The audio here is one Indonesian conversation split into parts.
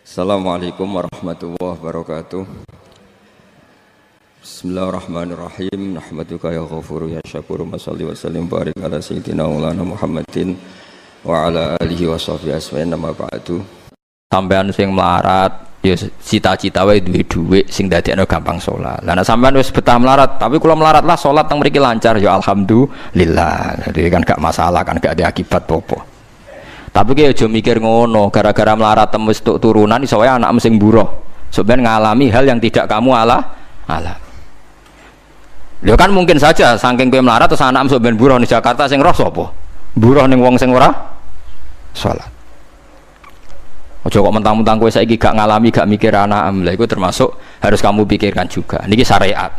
Assalamualaikum warahmatullahi wabarakatuh. Bismillahirrahmanirrahim. Nahmaduka ya ghafuru ya syakuru. Mashalli wa sallim barik ala sayyidina maulana Muhammadin wa ala alihi wa sahbihi asma'in nama ba'du. Sampean sing melarat ya cita-cita wae duwe dhuwit sing dadekno gampang salat. Lah nek sampean wis betah melarat, tapi kula melarat lah salat teng mriki lancar ya alhamdulillah. Jadi kan gak masalah, kan gak ada akibat apa-apa. Tapi ki aja mikir ngono, gara-gara melarat wis tuk turunan iso wae anak sing buruh. Sampeyan ngalami hal yang tidak kamu alami. Lho kan mungkin saja saking kowe melarat terus anak sampeyan buruh di Jakarta sing roh sapa? Buruh ning wong sing ora salat. Aja kok mentang-mentang kowe saiki gak ngalami, gak mikir anak lha iku termasuk harus kamu pikirkan juga. Niki syariat.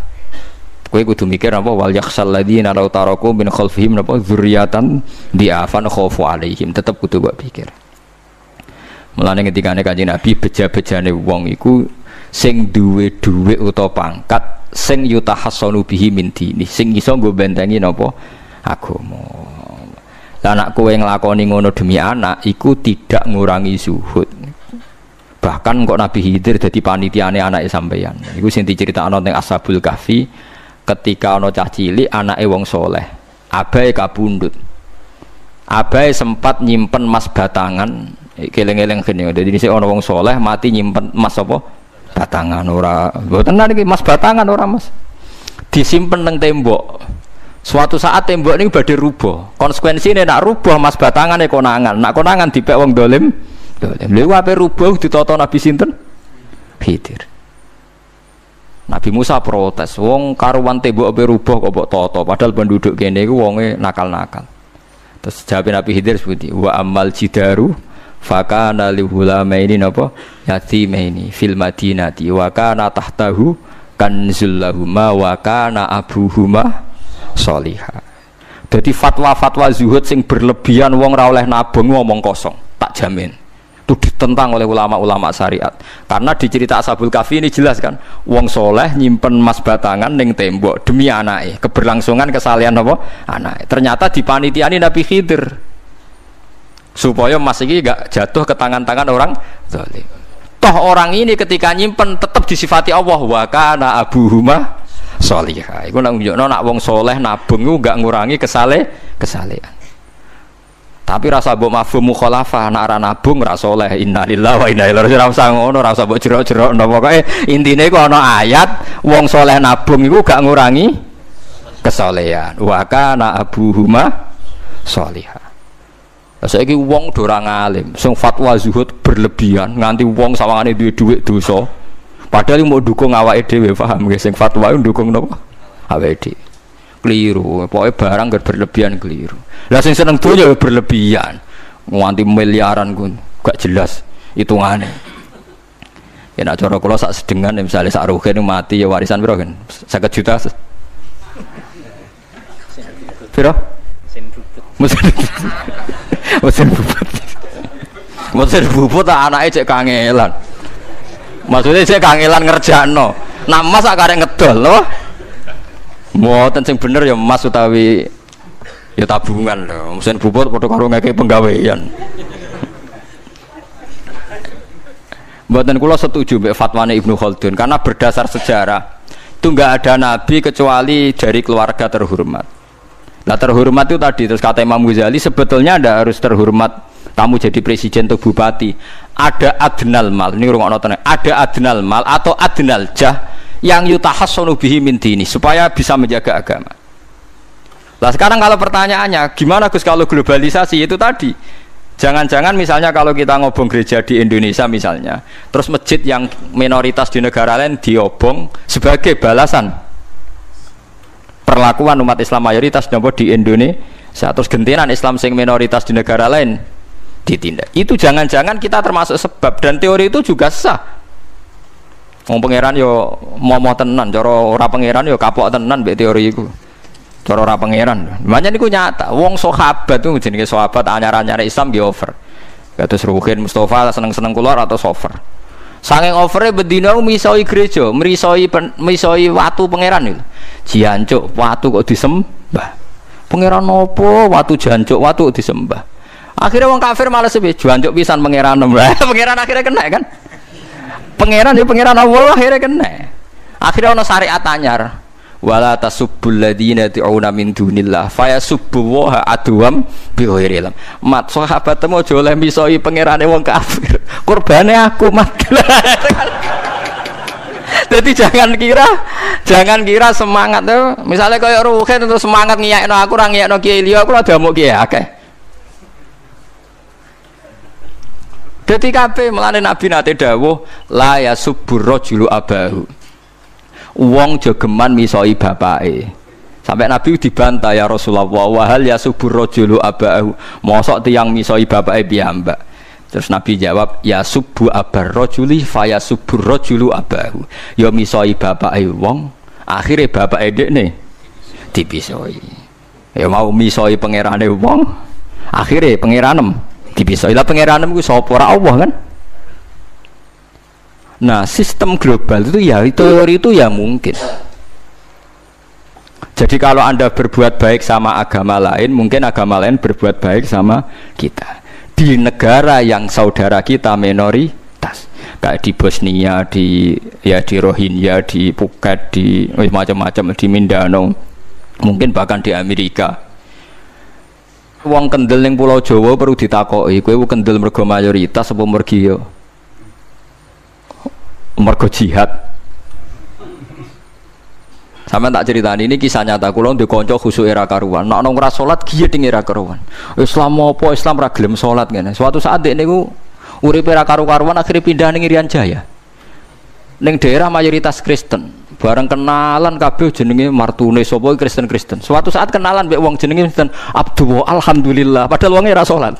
Kowe kudu mikir apa wal yakhsal ladzina law taraku min khalfihim napa dzurriatan diafan khaufu alaihim, tetep kudu mbok pikir. Mulane ketikane Kanjeng Nabi beja-bejane wong iku sing duwe dhuwit utawa pangkat sing yutahassanu bihi min dini, sing iso nggo bentengi napa agama. Lah anak kowe nglakoni ngono demi anak iku tidak ngurangi zuhud. Bahkan kok Nabi Khidir dadi panitiane anake sampeyan. Iku sing diceritakno teng Ashabul Kahfi. Ketika ana cah cilik anake wong soleh, abahe kabundut. Abahe sempat nyimpen emas batangan, keleng-eleng kene. Dadi dhisik ana wong soleh mati nyimpen emas apa? Batangan ora. Mboten niki emas batangan ora, Mas. Disimpen nang tembok. Suatu saat tembok niku badhe rubuh. Konsekuensine nek rubuh emas batangane konangan. Nek konangan dipek wong dolim. Lha ape rubuh ditata Nabi sinten? Khidir. Nabi Musa protes, wong karuan tembok ape rubuh kok mbok tata, padahal penduduk kene iku wonge nakal-nakal. Terus jawab Nabi Khidir seperti wa amal jidaru fakana li hulamaini napa yatimaini fil madinati wa kana tahtahu kanzul lahuma wa kana abuhuma sholihah. Dadi fatwa-fatwa zuhud sing berlebihan wong ora oleh nabung ngomong kosong, tak jamin. Itu ditentang oleh ulama-ulama syariat. Karena di cerita Ashabul Kahfi ini jelas kan, wong soleh nyimpen emas batangan ning tembok demi anake, keberlangsungan kesalehan apa? Anake. Ternyata dipanitiani Nabi Khidir. Supaya emas iki gak jatuh ke tangan-tangan orang zalim. Toh orang ini ketika nyimpen tetap disifati Allah wa kana abuhuma sholihah. Iku nang nunjukno nak wong soleh nabung iku gak ngurangi kesalehan. Tapi rasa mbok mafhum mukhalafah nek ora nabung ora saleh. Innalillahi wa inna ilaihi raji'un. Ora usah ngono, ora usah mbok jero-jero napa pokoke intine iku ana ayat wong saleh nabung iku gak ngurangi kesalehan. Wa kana abuhuma sholihah. Saiki wong do ora ngalim, sing fatwa zuhud berlebihan nganti wong sawangane duwe dhuwit dosa. Padahal mau dukung awake dhewe, paham nggih sing fatwa ndukung napa? Awake dhewe. Keliru, pokoknya barang gak berlebihan keliru. Lah sing seneng donya berlebihan, nganti miliaran pun gak jelas hitungannya. Ya nak cara kula sak sedengan misalnya sak rugen mati ya warisan piro kan? 50 juta. Piro? Mesin bubut. Mesin bubut anake cek kangelan. Maksudnya cek kangelan ngerjakno. Nah Mas sak karek ngedol lho. Mboten sing bener ya emas utawi ya tabungan lho. Mesin bubut padha karo ngeke penggawean. Mboten kula setuju mbek fatwane Ibnu Khaldun karena berdasar sejarah itu enggak ada nabi kecuali dari keluarga terhormat. Nah terhormat itu tadi terus kata Imam Ghazali sebetulnya ada harus terhormat kamu jadi presiden atau bupati. Ada adnal mal, ini rungokno tenan. Ada adnal mal atau adnal jah yang yutahassanu bihi min dini supaya bisa menjaga agama. Lah sekarang kalau pertanyaannya gimana Gus kalau globalisasi itu tadi jangan-jangan misalnya kalau kita ngobong gereja di Indonesia misalnya terus masjid yang minoritas di negara lain diobong sebagai balasan perlakuan umat Islam mayoritas di Indonesia terus gentenan Islam sing minoritas di negara lain ditindak. Itu jangan-jangan kita termasuk sebab dan teori itu juga sah. Wong pangeran yo momo tenan, cara ora pangeran yo kapok tenan mbek teori iku. Cara ora pangeran. Makanya niku nyata, wong sahabat itu jenenge sahabat anyar-anyar Islam nggih over. Kados Ruhin Mustafa seneng-seneng kula atau over. Saking overe bendina misoi gereja, misoi watu pangeran niku. Jancuk watu kok disembah. Pangeran nopo watu jancuk watu kok disembah. Akhirnya wong kafir malah sepi jancuk pisan pangeran. Pangeran akhirnya kena kan. Pangeran ya pangeran Allah akhirnya kena. Akhirnya ono syariat anyar. Wala tasubbul ladzina tu'una min dunillah fayasubbu wa adwam bi ghairi ilm. Mat sahabat temu aja oleh misoi pangerane wong kafir. Kurbane aku mat. Jadi jangan kira semangat tuh. Misalnya kaya Ruhin terus semangat ngiyakno aku ora ngiyakno Kiai liya aku ora damuk kiai akeh. Dadi kabeh melane Nabi nate dawuh la yasubbur rajulu abahu. Wong jogeman misoi bapake. Sampai Nabi dibantah ya Rasulullah wa hal yasubbur rajulu abahu. Mosok tiyang misoi bapake piyambak. Terus Nabi jawab ya subbu abar rajuli fa yasubbur rajulu abahu. Ya misoi bapake wong, akhire bapake dekne dipisoi. Ya mau misoi pangerane wong, akhire pangeranem dipisoi. Lah pangeranem ku sapa ora Allah kan? Nah, sistem global itu ya teori itu ya mungkin. Jadi kalau Anda berbuat baik sama agama lain, mungkin agama lain berbuat baik sama kita. Di negara yang saudara kita minoritas, kayak di Bosnia, di Rohingya, di Phuket, di macam-macam, di Mindanao, mungkin bahkan di Amerika. Wong kendel ning Pulau Jawa perlu ditakoki, kowe kendel mergo mayoritas apa mergo jihad. Sampeyan tak ceritani ini kisah nyata kula ndek kanca khusuk era karuan. Nek ana ora salat giyeding era karuan. Islam apa Islam ra gelem salat ngene. Suatu saat dek niku uripe ra karu-karuan akhire pindah ning Irian Jaya. Ning daerah mayoritas Kristen. Bareng kenalan kabeh jenenge martune sapa Kristen-Kristen. Suatu saat kenalan mbek wong jenenge Kristen Abdullah alhamdulillah padahal wonge ra salat.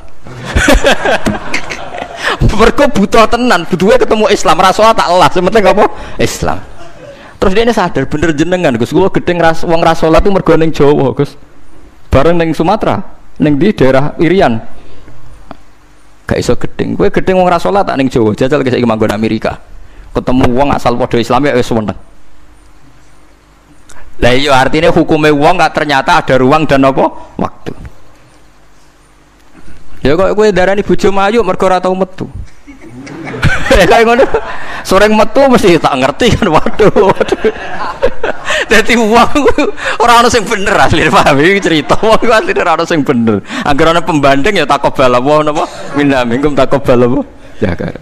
Mergo butuh tenan, butuhe ketemu Islam ra salat tak elah, sementing apa? Islam. Terus dia ini sadar bener jenengan Gus, gua gedeng wong rasolat itu mergo ning Jawa Gus, bareng ning Sumatera, ning di daerah Irian, gak iso gedeng. Gue gedeng wong rasolat tak ning Jawa, jajal ke saiki manggon Amerika, ketemu wong asal podo Islam ya wis seneng. Lah iya artinya hukumnya wong gak ternyata ada ruang dan apa waktu. Ya kok gue darani bojo mayu mergo ora tau metu. Kayak ngono. Soreng metu mesti tak ngerti kan waduh. Dadi wong ora ono sing bener asli paham iki cerita wong asli ora ono sing bener. Angger ana pembanding ya takobal apa napa minna minkum takobal apa ya kan.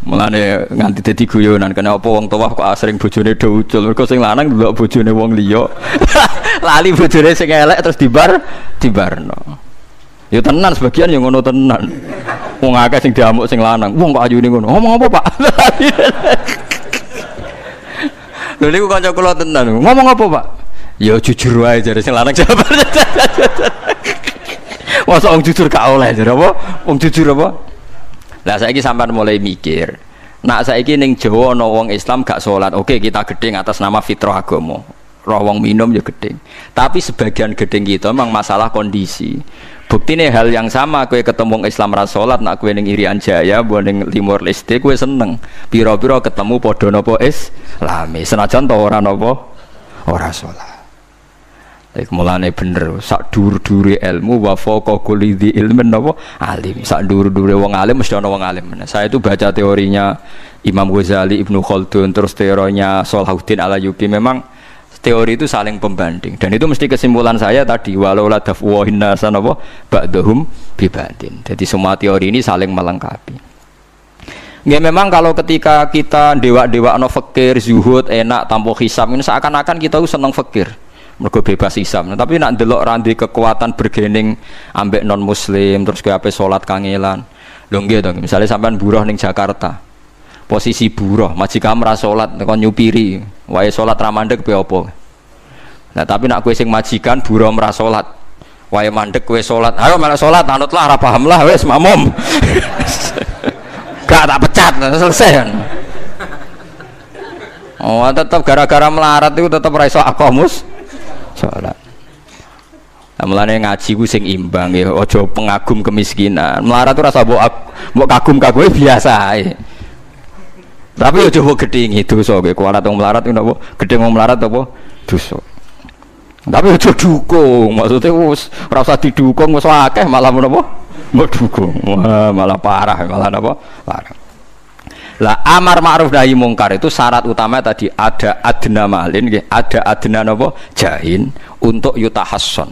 Mulane nganti dadi guyonan kena apa wong tuwa kok asring bojone do ucul mergo sing lanang ndelok bojone wong liya. Lali bojone sing elek terus dibarno. Ya tenan sebagian yang ngono tenan. Wong akeh sing diamuk sing lanang. Wong kok ayune ngono. Ngomong apa, Pak? Lho niku kanca kula tenan. Ngomong apa, Pak? Ya jujur wae jare sing lanang jawab. Masa wong jujur gak oleh jare apa? Wong jujur apa? Lah saiki sampean mulai mikir. Nak saiki ning Jawa ana wong Islam gak salat. Oke, kita gedeng atas nama fitrah agama. Roh wong minum ya gedeng. Tapi sebagian gedeng kita memang masalah kondisi. Buktine hal yang sama, kowe ketemu Islam ra salat, nak kowe ning Irian Jaya, mbok ning Timor Leste kowe seneng. Pira-pira ketemu padha napa Islami, senajan to ora napa ora salat. Iku mulane bener, sak dhuwur-dhuwure ilmu wa faqa kulli dzi ilmin napa alim. Sak dhuwur-dhuwure wong alim mesti ana wong alim. Saya itu baca teorinya Imam Ghazali, Ibnu Khaldun, terus teorinya Salahuddin Al-Ayyubi, memang teori itu saling pembanding dan itu mesti kesimpulan saya tadi walau la dafwa hinnasan apa ba'dhum bibadin. Jadi semua teori ini saling melengkapi. Ya memang kalau ketika kita dewa-dewa no fakir, zuhud, enak, tanpa hisab ini seakan-akan kita seneng fakir mergo bebas hisab. Nah, tapi nak ndelok randi kekuatan bergening ambek non muslim terus ke ape salat kangelan. Lho nggih to, misalnya sampean buruh ning Jakarta. Posisi buruh, majikan ra salat kon nyupiri, wae salat ra mandeg piye apa. Nah, tapi nak kowe sing majikan buruh ra salat, wae mandeg kowe salat. Ayo malah salat, anutlah ra paham lah wis makmum. Gak tak pecat, selesai kan. Oh, tetap gara-gara melarat itu tetap ra iso aqamus salat. Nah, mulane ngaji ku sing imbang ya, aja pengagum kemiskinan. Melarat itu rasa mbok kagum-kagume biasa ae. Tapi aja mbok gedhingi dosa kowe kuwalat wong melarat ku napa gedhe wong melarat apa dosa. Tapi aja dukung, maksudnya wis ora usah didukung wis akeh malah menapa mbok dukung. Wah, malah parah, malah napa? Parah. Lah amar ma'ruf nahi mungkar itu syarat utama tadi ada adna malin, ada adna napa jahin untuk yutahasson.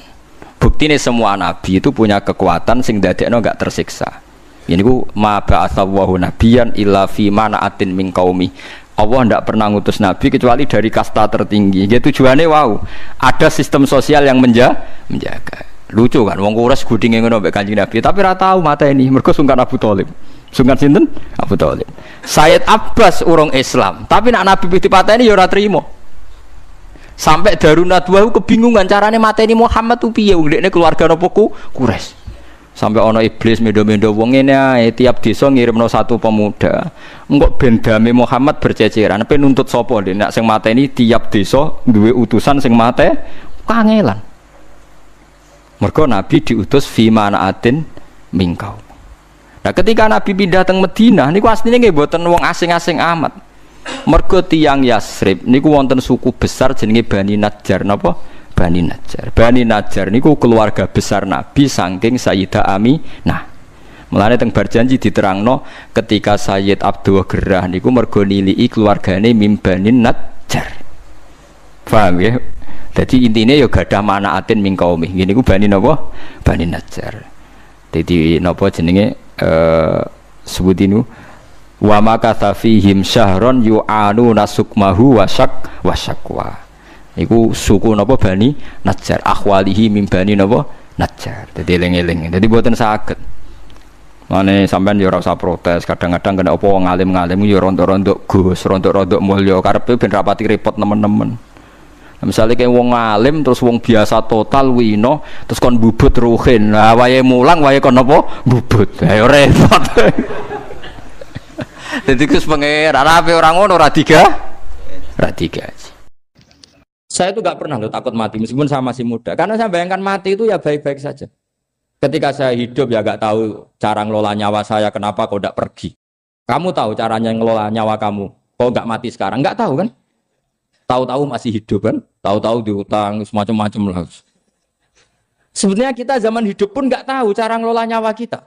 Buktine semua nabi itu punya kekuatan sing dadekno enggak tersiksa. Ini ku ma ba'atsallahu nabiyan illa fi mana'atin min qaumi. Allah tidak pernah ngutus nabi kecuali dari kasta tertinggi. Jadi tujuannya wow, ada sistem sosial yang menjaga. Lucu kan, wong kures gudinge ngono mbek Kanjeng Nabi, tapi ora tau mata ini. Mergo sungkan Abu Thalib. Sungkan sinten? Abu Thalib. Sayyid Abbas urung Islam, tapi nak Nabi dipateni ya ora trimo. Sampai Darun Nadwa kebingungan carane mateni Muhammad tu piye wong dekne keluarga napa Quraisy. Sampai ono iblis mendo-mendo wong ngene ae tiap desa ngirimno satu pemuda. Engko ben dame Muhammad berceceran, pe nuntut sapa ndek nek sing mateni tiap desa duwe utusan sing mate kangelan. Mergo Nabi diutus fi manaatin mingkau. Nah, ketika Nabi pindah teng Madinah niku asline nggih mboten wong asing-asing amat. Mergo tiyang Yasrib niku wonten suku besar jenenge Bani Najjar napa? Bani Najjar. Bani Najjar niku keluarga besar Nabi saking Sayyidah Aminah. Mulane teng bar janji diterangno ketika Sayyid Abdul Gerah niku mergo nilii keluargane mim Bani Najjar. Paham ya? Jadi intinya ya gadah manaatin min qaumi. Gini ku Bani napa? Bani Najjar. Dadi napa jenenge sebutinu wa makatha fihim syahron yu'anu nasukmahu wasakwa. Iku suku napa Bani Najjar. Akhwalihi min Bani napa? Najjar. Dadi eling-eling. Dadi mboten saged. Mane sampean ya ora usah protes. Kadang-kadang kena apa wong alim-alim ya rontok-rontok Gus, rontok-rontok mulya karepe ben rapati repot nemen-nemen. Misalnya kayak wong alim terus wong biasa total wino terus kon bubut ruhin, nah wae mulang wae kon apa bubut, ayo repot. Jadi kus pengeran apa orang ngono radiga. Saya itu nggak pernah loh takut mati meskipun saya masih muda, karena saya bayangkan mati itu ya baik-baik saja. Ketika saya hidup ya nggak tahu cara ngelola nyawa saya, kenapa kok nggak pergi? Kamu tahu caranya ngelola nyawa kamu, kok nggak mati sekarang? Nggak tahu kan? Tahu-tahu masih hidup kan, tahu-tahu diutang semacam-macam lah. Sebenarnya kita zaman hidup pun nggak tahu cara ngelola nyawa kita,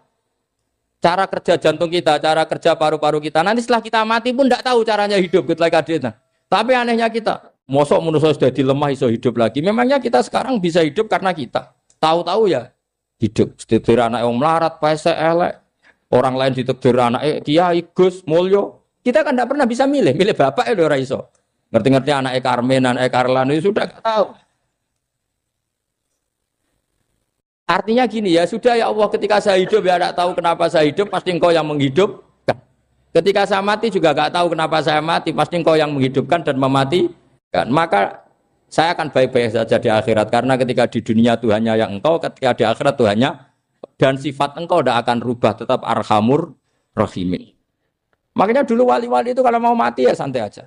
cara kerja jantung kita, cara kerja paru-paru kita. Nanti setelah kita mati pun nggak tahu caranya hidup kita lagi. Tapi anehnya kita, mosok manusia sudah dilemah iso hidup lagi. Memangnya kita sekarang bisa hidup karena kita tahu-tahu ya hidup. Ditekdir anak yang melarat, pese elek, orang lain ditekdir anak kiai Gus Mulyo. Kita kan tidak pernah bisa milih bapak ya ora iso. Ngerti-ngerti anak Karmen, anak Karlan itu sudah gak tahu. Artinya gini ya, sudah ya Allah, ketika saya hidup ya tidak tahu kenapa saya hidup, pasti engkau yang menghidupkan. Ketika saya mati juga gak tahu kenapa saya mati, pasti engkau yang menghidupkan dan mematikan. Maka saya akan baik-baik saja di akhirat, karena ketika di dunia Tuhannya yang engkau, ketika di akhirat Tuhannya, dan sifat engkau tidak akan rubah, tetap arhamur rahimin. Makanya dulu wali-wali itu kalau mau mati ya santai aja.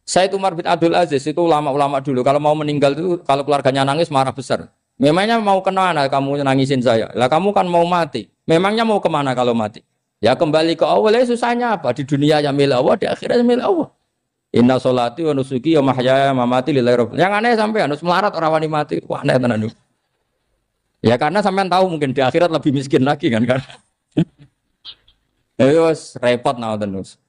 Said Umar bin Abdul Aziz itu ulama-ulama dulu kalau mau meninggal itu kalau keluarganya nangis marah besar. Memangnya mau kemana kamu nangisin saya? Lah kamu kan mau mati. Memangnya mau kemana kalau mati? Ya kembali ke Allah. Susahnya apa? Di dunia ya milik Allah, di akhirat milik Allah. Inna sholati wa nusuki wa mahyaya wa mamati lillahi rabbil. Yang aneh sampai harus melarat orang wani mati. Wah aneh tenan. Ya karena sampean tahu mungkin di akhirat lebih miskin lagi kan. Wes repot nawatenus.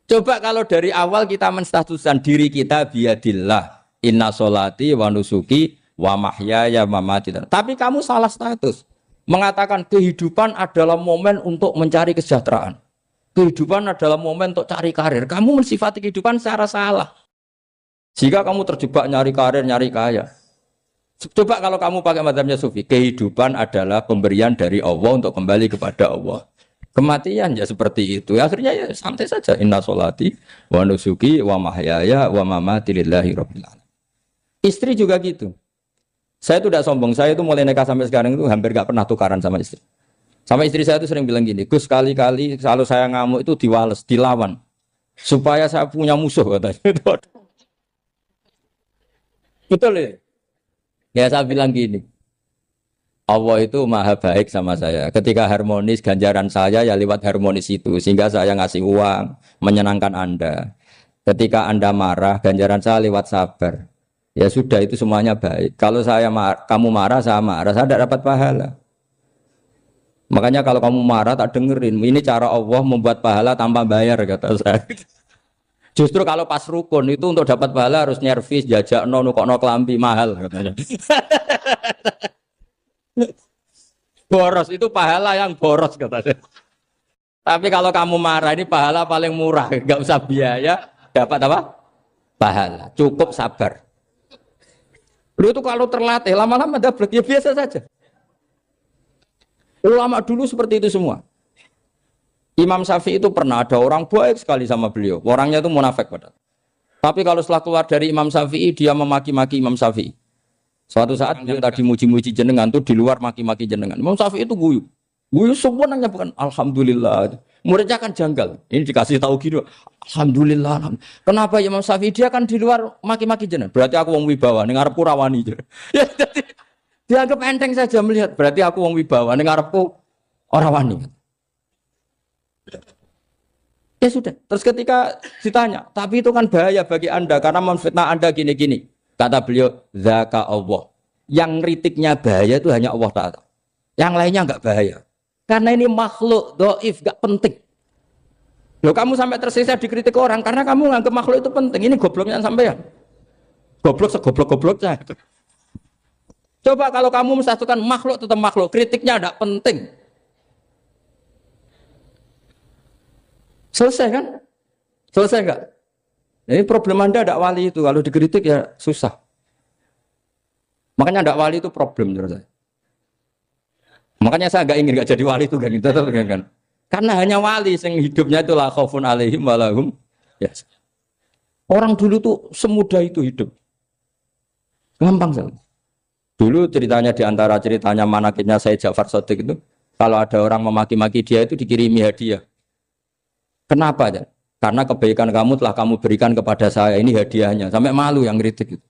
Coba kalau dari awal kita menstatuskan diri kita biadillah, inna sholati wa nusuki wa mahyaya wa mamati. Tapi kamu salah status. Mengatakan kehidupan adalah momen untuk mencari kesejahteraan. Kehidupan adalah momen untuk cari karir. Kamu mensifati kehidupan secara salah. Jika kamu terjebak nyari karir, nyari kaya. Coba kalau kamu pakai mazhabnya Sufi, kehidupan adalah pemberian dari Allah untuk kembali kepada Allah. Kematian ya seperti itu. Akhirnya ya santai saja. Inna sholati wa nusuki wa mahyaya wa mamati lillahi rabbil alamin. Istri juga gitu. Saya itu tidak sombong. Saya itu mulai nikah sampai sekarang itu hampir gak pernah tukaran sama istri. Sama istri saya itu sering bilang gini, Gus kali-kali kalau saya ngamuk itu diwales, dilawan. Supaya saya punya musuh katanya. Betul ya? Ya saya bilang gini. Allah itu maha baik sama saya. Ketika harmonis, ganjaran saya ya lewat harmonis itu. Sehingga saya ngasih uang, menyenangkan Anda. Ketika Anda marah, ganjaran saya lewat sabar. Ya sudah, itu semuanya baik. Kalau kamu marah, saya tidak dapat pahala. Makanya kalau kamu marah tak dengerin. Ini cara Allah membuat pahala tanpa bayar kata saya. Justru kalau pas rukun itu untuk dapat pahala harus nyervis, jajak nukokno kelambi mahal katanya. Boros itu pahala yang boros katanya. Tapi kalau kamu marah ini pahala paling murah, nggak usah biaya, dapat apa? Pahala. Cukup sabar. Lu itu kalau terlatih lama-lama dapat ya biasa saja. Ulama dulu seperti itu semua. Imam Syafi'i itu pernah ada orang baik sekali sama beliau. Orangnya itu munafik padahal. Tapi kalau setelah keluar dari Imam Syafi'i dia memaki-maki Imam Syafi'i. Suatu saat beliau tadi muji-muji jenengan tuh di luar maki-maki jenengan. Imam Syafi'i itu guyu. Guyu sebenarnya bukan alhamdulillah. Muridnya kan janggal. Ini dikasih tahu gitu. Alhamdulillah. Kenapa Imam Syafi'i dia kan di luar maki-maki jenengan? Berarti aku wong wibawa ning ngarepku rawani. Ya jadi dianggap enteng saja melihat. Berarti aku wong wibawa ning ngarepku ora wani. Ya sudah. Terus ketika ditanya, tapi itu kan bahaya bagi Anda karena memfitnah Anda gini-gini. Kata beliau, zaka Allah. Yang kritiknya bahaya itu hanya Allah Ta'ala. Yang lainnya enggak bahaya. Karena ini makhluk dhaif, enggak penting. Loh kamu sampai tersisa dikritik orang karena kamu nganggap makhluk itu penting. Ini gobloknya sampean. Goblok segoblok-gobloknya. Coba kalau kamu mensatukan makhluk tetap makhluk, kritiknya enggak penting. Selesai kan? Selesai enggak? Ini problem Anda ada wali itu, kalau dikritik ya susah. Makanya ada wali itu problem menurut saya. Makanya saya enggak ingin enggak jadi wali itu kan. Karena hanya wali yang hidupnya itu la khaufun alaihim wa lahum ya. Orang dulu tuh semudah itu hidup. Gampang sekali. Dulu ceritanya di antara ceritanya manakibnya Sayyid Ja'far Shadiq itu, kalau ada orang memaki-maki dia itu dikirimi hadiah. Kenapa ya? Karena kebaikan kamu telah kamu berikan kepada saya, ini hadiahnya. Sampai malu yang kritik itu.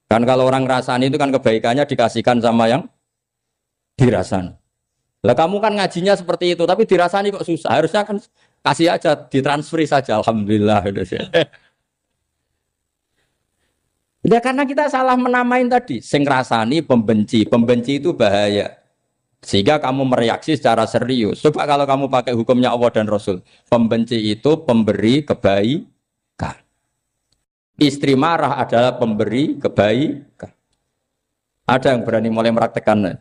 Kan kalau orang rasani itu kan kebaikannya dikasihkan sama yang dirasani. Lah kamu kan ngajinya seperti itu, tapi dirasani kok susah. Harusnya kan kasih aja, ditransferi saja. Alhamdulillah. Ya karena kita salah menamain tadi. Sing rasani pembenci. Pembenci itu bahaya. Sehingga kamu mereaksi secara serius. Coba kalau kamu pakai hukumnya Allah dan Rasul. Pembenci itu pemberi kebaikan. Istri marah adalah pemberi kebaikan. Ada yang berani mulai meraktekannya.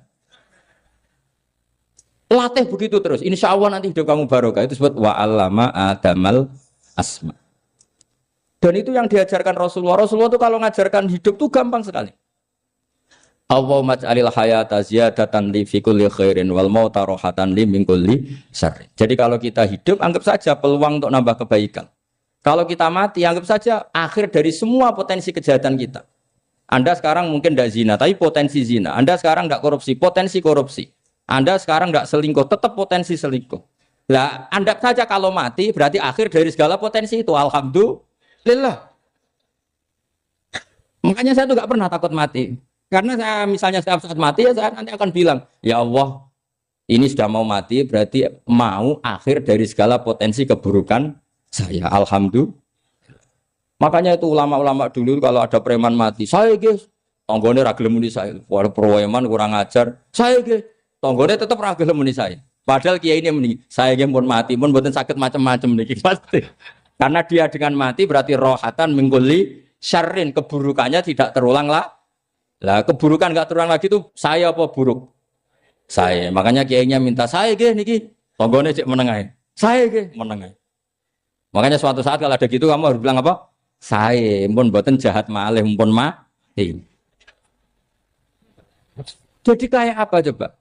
Latih begitu terus. Insya Allah nanti hidup kamu barokah. Itu disebut wa'allama adamal asma. Dan itu yang diajarkan Rasulullah. Rasulullah itu kalau ngajarkan hidup itu gampang sekali. Allahumma ja'alil hayata ziyadatan li fi kulli khairin wal mauta rohatan li min kulli syarrin. Jadi kalau kita hidup anggap saja peluang untuk nambah kebaikan. Kalau kita mati anggap saja akhir dari semua potensi kejahatan kita. Anda sekarang mungkin tidak zina tapi potensi zina. Anda sekarang tidak korupsi, potensi korupsi. Anda sekarang tidak selingkuh, tetap potensi selingkuh. Lah, anggap saja kalau mati berarti akhir dari segala potensi itu. Alhamdulillah. Makanya saya tuh nggak pernah takut mati. Karena saya misalnya setiap saat mati ya saya nanti akan bilang, ya Allah, ini sudah mau mati berarti mau akhir dari segala potensi keburukan saya. Alhamdulillah. Makanya itu ulama-ulama dulu kalau ada preman mati, saya guys, tonggone ra gelem muni saya. Walau preman kurang ajar, saya guys, tonggone tetap ra gelem muni saya. Padahal kiai ini muni, saya guys pun mati, pun mboten sakit macam-macam niki pasti. Karena dia dengan mati berarti rohatan mengkuli syarrin, keburukannya tidak terulang lah. Lah keburukan enggak terulang lagi itu saya apa buruk? Saya. Makanya kiainya minta saya nggih niki tonggone cek menengae. Saya nggih menengae. Makanya suatu saat kalau ada gitu kamu harus bilang apa? Saya pun mboten jahat malih pun mati. Jadi kayak apa coba?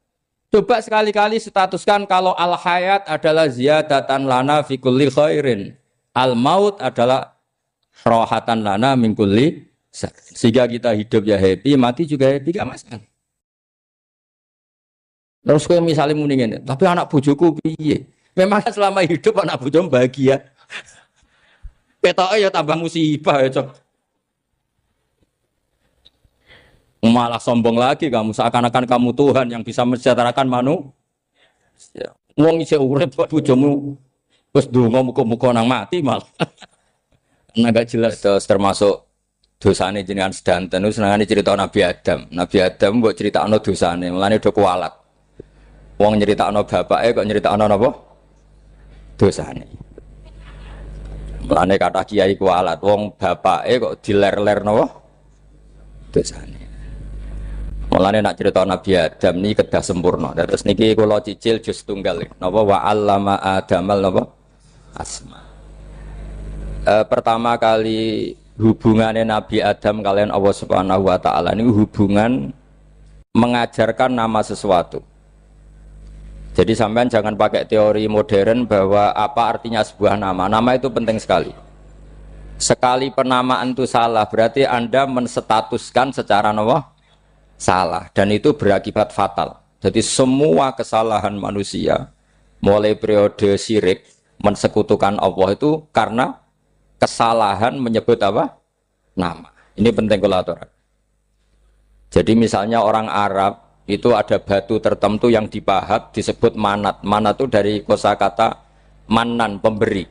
Coba sekali-kali statuskan kalau al hayat adalah ziyadatan lana fi kulli khairin. Al maut adalah rohatan lana min kulli. Sehingga kita hidup ya happy, mati juga happy, gak masalah. Terus kalau misalnya mendingin, tapi anak bojoku piye? Memang selama hidup anak bojomu bahagia. Petoke ya tambah musibah ya, Cok. Malah sombong lagi kamu, seakan-akan kamu Tuhan yang bisa mensejahterakan manusia. Wong isih urip kok bojomu wis ndonga muga-muga nang mati malah. Karena gak jelas termasuk dosane jenengan sedanten senengane cerita Nabi Adam. Nabi Adam mbok critakno dosane, mulane do kualat. Wong nyeritakno bapake kok nyeritakno napa? Dosane. Mulane kata kiai kualat wong bapake kok diler-ler napa? Dosane. Mulane nak cerita Nabi Adam ini kedah sempurna. Terus niki kula cicil juz tunggal napa wa 'allama Adamal napa? Asma. Pertama kali hubungannya Nabi Adam kalian Allah Subhanahu wa taala ini hubungan mengajarkan nama sesuatu. Jadi sampean jangan pakai teori modern bahwa apa artinya sebuah nama. Nama itu penting sekali. Sekali penamaan itu salah berarti Anda menstatuskan secara nama salah dan itu berakibat fatal. Jadi semua kesalahan manusia mulai periode syirik mensekutukan Allah itu karena kesalahan menyebut apa? Nama. Ini penting kalau aturan. Jadi misalnya orang Arab itu ada batu tertentu yang dipahat disebut manat. Manat itu dari kosakata manan, pemberi.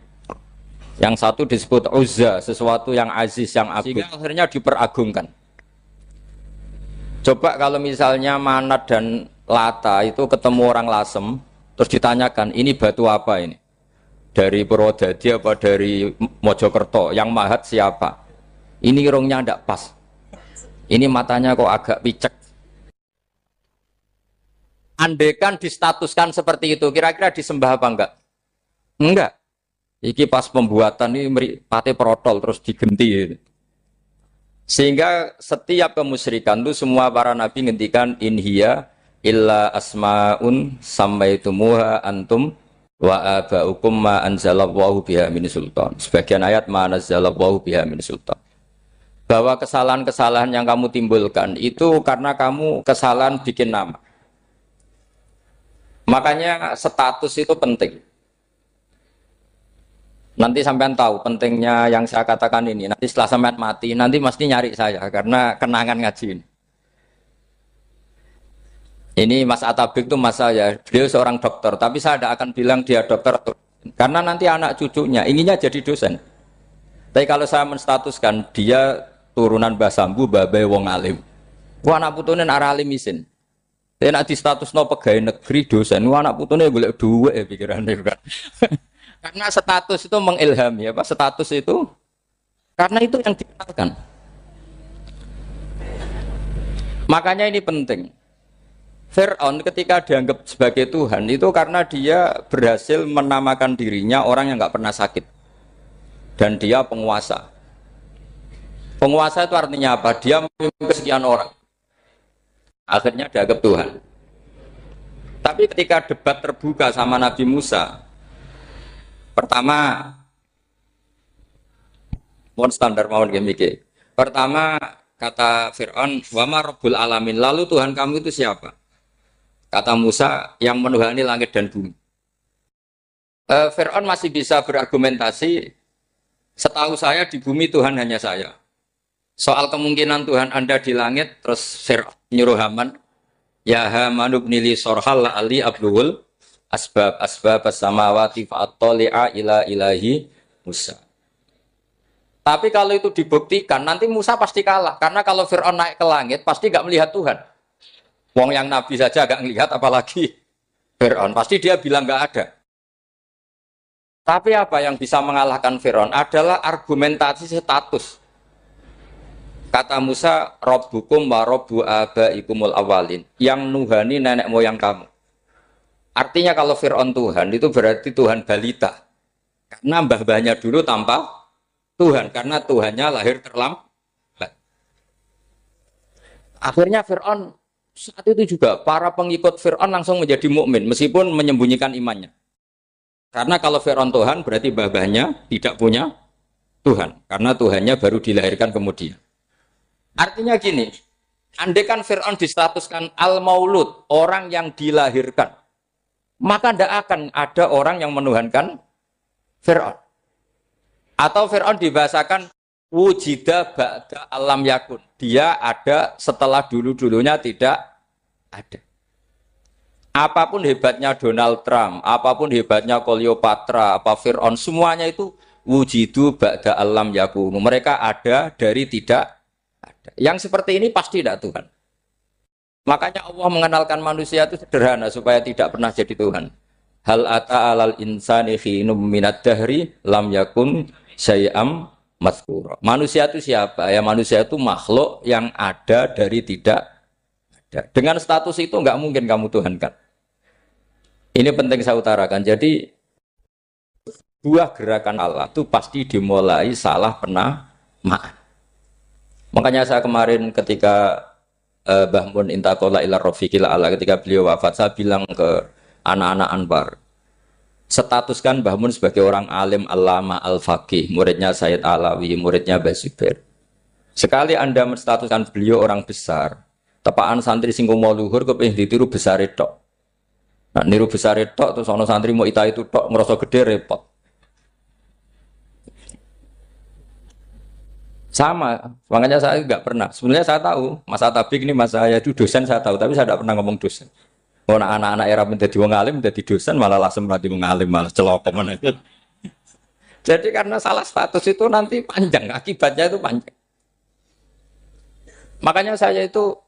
Yang satu disebut uzza, sesuatu yang aziz, yang agung. Sehingga akhirnya diperagungkan. Coba kalau misalnya manat dan lata itu ketemu orang Lasem, terus ditanyakan, ini batu apa ini? Dari Purwodadi apa dari Mojokerto? Yang mahat siapa? Ini irungnya tidak pas. Ini matanya kok agak picek. Andekan distatuskan seperti itu, kira-kira disembah apa enggak? Enggak. Iki pas pembuatan ini pate protol terus digenti. Sehingga setiap kemusyrikan itu semua para nabi ngendikan inhiya illa asmaun sammaitumuha antum wa abaukum ma anzalallahu biha min sultan. Sebagian ayat ma anzalallahu biha min sultan. Bahwa kesalahan-kesalahan yang kamu timbulkan itu karena kamu kesalahan bikin nama. Makanya status itu penting. Nanti sampean tahu pentingnya yang saya katakan ini. Nanti setelah sampean mati, nanti mesti nyari saya karena kenangan ngaji ini. Ini Mas Atabik itu mas saya, beliau seorang dokter, tapi saya tidak akan bilang dia dokter karena nanti anak cucunya inginnya jadi dosen. Tapi kalau saya menstatuskan dia turunan Mbah Sambu, babai wong alim. Wah anak putune arah alim isin. Dia nak di status no pegawai negeri dosen, wah anak putune boleh duwe pikirannya kan. Karena status itu mengilhami apa? Status itu karena itu yang dikenalkan. Makanya ini penting. Fir'aun ketika dianggap sebagai Tuhan itu karena dia berhasil menamakan dirinya orang yang nggak pernah sakit dan dia penguasa. Penguasa itu artinya apa? Dia memimpin sekian orang. Akhirnya dianggap Tuhan. Tapi ketika debat terbuka sama Nabi Musa, pertama, mohon standar mohon gemike. Pertama kata Fir'aun, wama Rabbul Alamin. Lalu Tuhan kamu itu siapa? Kata Musa, yang menuhani langit dan bumi. Fir'aun masih bisa berargumentasi, setahu saya di bumi Tuhan hanya saya. Soal kemungkinan Tuhan Anda di langit, terus Fir'aun nyuruh Haman, ya Haman ibnili sorhal la'ali abluhul asbab as-samawati fa'attali'a ila ilahi Musa. Tapi kalau itu dibuktikan, nanti Musa pasti kalah. Karena kalau Fir'aun naik ke langit, pasti gak melihat Tuhan. Wong yang Nabi saja gak melihat, apalagi Fir'aun. Pasti dia bilang gak ada. Tapi apa yang bisa mengalahkan Fir'aun adalah argumentasi status. Kata Musa, Rabbukum wa Rabbu abaikumul awalin. Yang nuhani nenek moyang kamu. Artinya kalau Fir'aun Tuhan, itu berarti Tuhan balita. Karena mbah-mbahnya dulu tanpa Tuhan. Karena Tuhannya lahir terlambat. Akhirnya Fir'aun, saat itu juga para pengikut Fir'aun langsung menjadi mukmin meskipun menyembunyikan imannya. Karena kalau Fir'aun Tuhan, berarti mbah-mbahnya tidak punya Tuhan. Karena Tuhannya baru dilahirkan kemudian. Artinya gini, andaikan Fir'aun distatuskan al-maulud, orang yang dilahirkan, maka tidak akan ada orang yang menuhankan Fir'aun. Atau Fir'aun dibahasakan wujida ba'da alam yakun. Dia ada setelah dulu-dulunya tidak ada. Apapun hebatnya Donald Trump, apapun hebatnya Cleopatra, apa Fir'aun, semuanya itu wujidu ba'da alam yakun. Mereka ada dari tidak ada. Yang seperti ini pasti tidak Tuhan. Makanya Allah mengenalkan manusia itu sederhana supaya tidak pernah jadi Tuhan. Hal ata alal insani khinum minad dahri lam yakun syai'am mazkura. Manusia itu siapa? Ya manusia itu makhluk yang ada dari tidak ada. Dengan status itu enggak mungkin kamu tuhankan. Ini penting saya utarakan. Jadi buah gerakan Allah itu pasti dimulai salah penamaan. Makanya saya kemarin ketika Mbah Mun intaqala ila rafiqil a'la, ketika beliau wafat, saya bilang ke anak-anak Anwar, statuskan Mbah Mun sebagai orang alim allama al-faqih, muridnya Sayyid Alawi, muridnya Mbah Zubair. Sekali Anda menstatuskan beliau orang besar, tepaan santri sing mau luhur kepengin ditiru besar tok. Nah, niru besar tok terus ana santri mau ita itu tok ngerasa gede repot. Sama, makanya saya nggak pernah. Sebenarnya saya tahu, Mas Atabik ini mas saya itu dosen saya tahu, tapi saya tidak pernah ngomong dosen. Oh, anak-anak era menjadi wong alim, menjadi dosen malah langsung berarti mengalim, malah celoko mana. Jadi karena salah status itu nanti panjang, akibatnya itu panjang. Makanya saya itu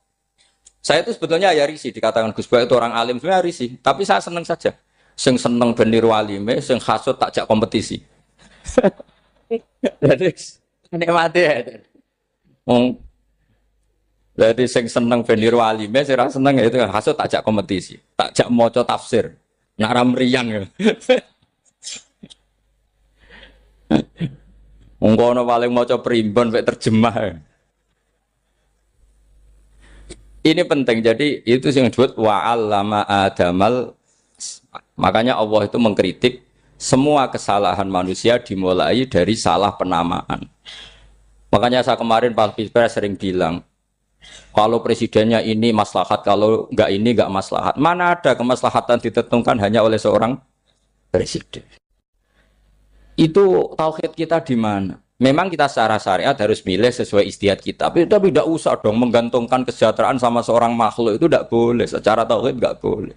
sebetulnya ya risih dikatakan Gus Bak itu orang alim, sebenarnya risih. Tapi saya senang saja. Sing seneng ben niru alime, sing hasud takjak kompetisi. Jadi nikmati ya. Jadi sing seneng ben niru alime, sing ra seneng ya itu hasud takjak kompetisi, takjak maca tafsir. Nak ra mriyang ya. Wong kono paling maca primbon mek terjemah. Ini penting, jadi itu yang disebut wa'allama adamal. Makanya Allah itu mengkritik semua kesalahan manusia dimulai dari salah penamaan. Makanya saya kemarin Pak Pilpres sering bilang, kalau presidennya ini maslahat, kalau enggak ini enggak maslahat. Mana ada kemaslahatan ditentukan hanya oleh seorang presiden. Itu tauhid kita di mana? Memang kita secara syariat harus milih sesuai istiadat kita. Tapi tidak usah dong menggantungkan kesejahteraan sama seorang makhluk, itu tidak boleh. Secara tauhid tidak boleh.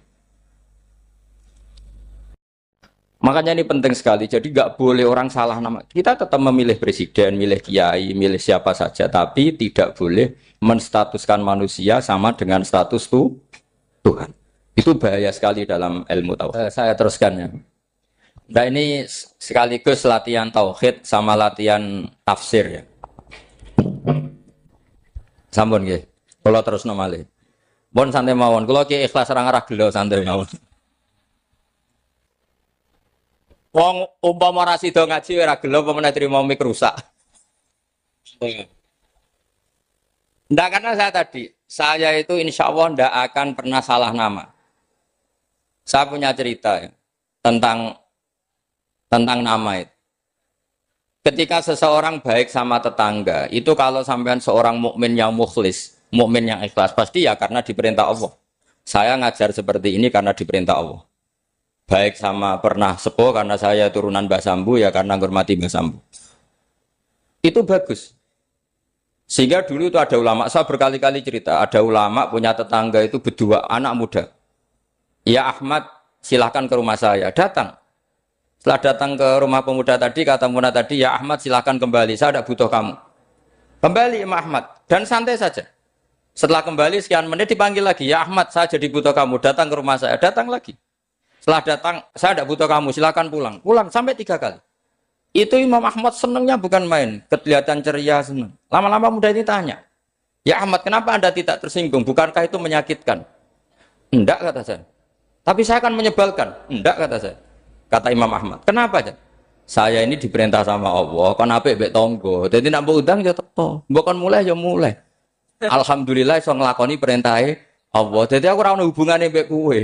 Makanya ini penting sekali. Jadi nggak boleh orang salah nama. Kita tetap memilih presiden, milih kiai, milih siapa saja. Tapi tidak boleh menstatuskan manusia sama dengan status Tuhan. Itu bahaya sekali dalam ilmu tauhid. Saya teruskan ya. Nah ini sekaligus latihan tauhid sama latihan tafsir ya. Sampun nggih. Kula terusno malih. Pun santai mawon. Kula ki ikhlas ora ngarah gelo santai mawon. Wong umpama ora sida ngaji ora gelo apa meneh trimo mik rusak. Ndak karena saya itu insya Allah ndak akan pernah salah nama. Saya punya cerita ya, tentang nama itu. Ketika seseorang baik sama tetangga, itu kalau sampean seorang mukmin yang mukhlis, mukmin yang ikhlas, pasti ya karena diperintah Allah. Saya ngajar seperti ini karena diperintah Allah. Baik sama pernah sepuh karena saya turunan Mbah Sambu, ya karena menghormati Mbah Sambu. Itu bagus. Sehingga dulu itu ada ulama, saya berkali-kali cerita, ada ulama punya tetangga itu berdua anak muda. Ya Ahmad, silahkan ke rumah saya, datang. Setelah datang ke rumah pemuda tadi, kata pemuda tadi, ya Ahmad silahkan kembali, saya tidak butuh kamu. Kembali Imam Ahmad, dan santai saja. Setelah kembali sekian menit dipanggil lagi, ya Ahmad saya jadi butuh kamu, datang ke rumah saya, datang lagi. Setelah datang, saya tidak butuh kamu, silahkan pulang. Pulang sampai 3 kali. Itu Imam Ahmad senangnya bukan main, kelihatan ceria senang. Lama-lama muda ini tanya, ya Ahmad kenapa Anda tidak tersinggung, bukankah itu menyakitkan? Enggak kata saya. Tapi saya akan menyebalkan. Enggak kata saya. Kata Imam Ahmad, kenapa aja? Saya ini diperintah sama Allah, kan apik mbek tangga. Dadi nek mbok udang ya teko, mbok kon mulai ya mulai. Alhamdulillah iso nglakoni perintahe Allah. Dadi aku ora ono hubungane mbek kowe.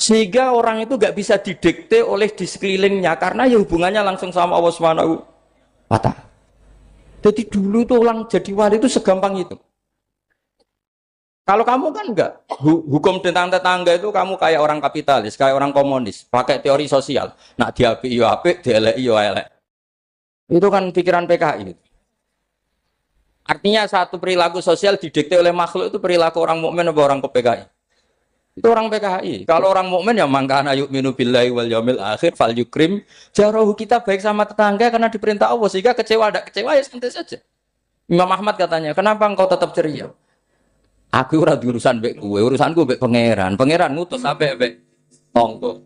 Sehingga orang itu gak bisa didikte oleh di sekelilingnya karena ya hubungannya langsung sama Allah Subhanahu wa Ta'ala. Jadi dulu tuh orang jadi wali itu segampang itu. Kalau kamu kan enggak, hukum tentang tetangga itu kamu kayak orang kapitalis, kayak orang komunis, pakai teori sosial. Nak diapik yo apik, dielek yo elek. Itu kan pikiran PKI. Artinya satu perilaku sosial didikte oleh makhluk itu perilaku orang mukmin atau orang PKI. Itu orang PKI. Kalau orang mukmin ya mangkana yu'minu billahi wal yaumil akhir fal yukrim jarahu, kita baik sama tetangga karena diperintah Allah, sehingga kecewa ada kecewa ya santai saja. Imam Ahmad katanya, kenapa engkau tetap ceria? Aku ora urusan mbek kowe, urusanku mbek pangeran. Pangeran ngutus sampe mbek tonggo.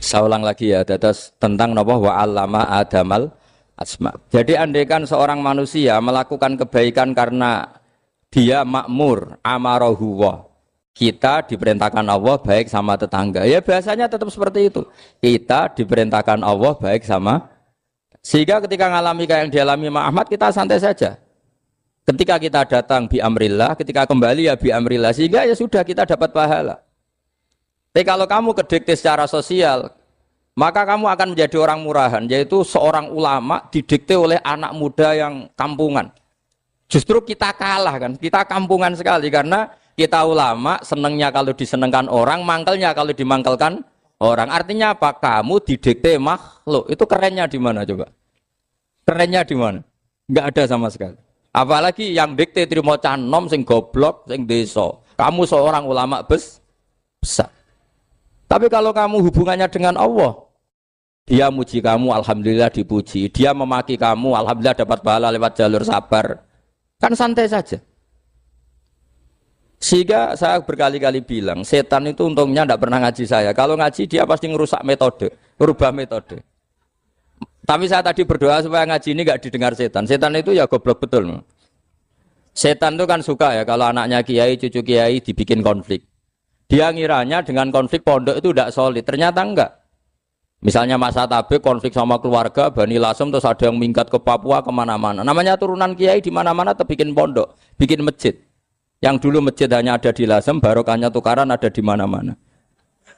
Saya ulang lagi ya, terus tentang napa wa 'allama adamal asma. Jadi andaikan seorang manusia melakukan kebaikan karena dia makmur, amarahu wa. Kita diperintahkan Allah baik sama tetangga. Ya biasanya tetap seperti itu. Kita diperintahkan Allah baik sama, sehingga ketika ngalami kayak yang dialami Ahmad kita santai saja. Ketika kita datang bi amrillah, ketika kembali ya bi amrillah, sehingga ya sudah kita dapat pahala. Tapi kalau kamu kedikte secara sosial, maka kamu akan menjadi orang murahan, yaitu seorang ulama didikte oleh anak muda yang kampungan. Justru kita kalah kan, kita kampungan sekali karena kita ulama senengnya kalau disenengkan orang, mangkelnya kalau dimangkelkan orang. Artinya apa? Kamu didikte makhluk. Itu kerennya di mana coba? Kerennya di mana? Enggak ada sama sekali. Apalagi yang dikte trimo canom sing goblok, sing desa. Kamu seorang ulama besar. Tapi kalau kamu hubungannya dengan Allah, dia muji kamu, alhamdulillah dipuji. Dia memaki kamu, alhamdulillah dapat pahala lewat jalur sabar. Kan santai saja. Sehingga saya berkali-kali bilang, setan itu untungnya tidak pernah ngaji saya. Kalau ngaji dia pasti ngerusak metode, merubah metode. Tapi saya tadi berdoa supaya ngaji ini nggak didengar setan. Setan itu ya goblok betul. Setan itu kan suka ya kalau anaknya kiai, cucu kiai dibikin konflik. Dia ngiranya dengan konflik pondok itu tidak solid. Ternyata enggak. Misalnya Mas Atabe konflik sama keluarga, Bani Lasem, terus ada yang minggat ke Papua kemana-mana. Namanya turunan kiai di mana-mana bikin pondok, bikin masjid. Yang dulu masjid hanya ada di Lasem, barokahnya tukaran ada di mana-mana.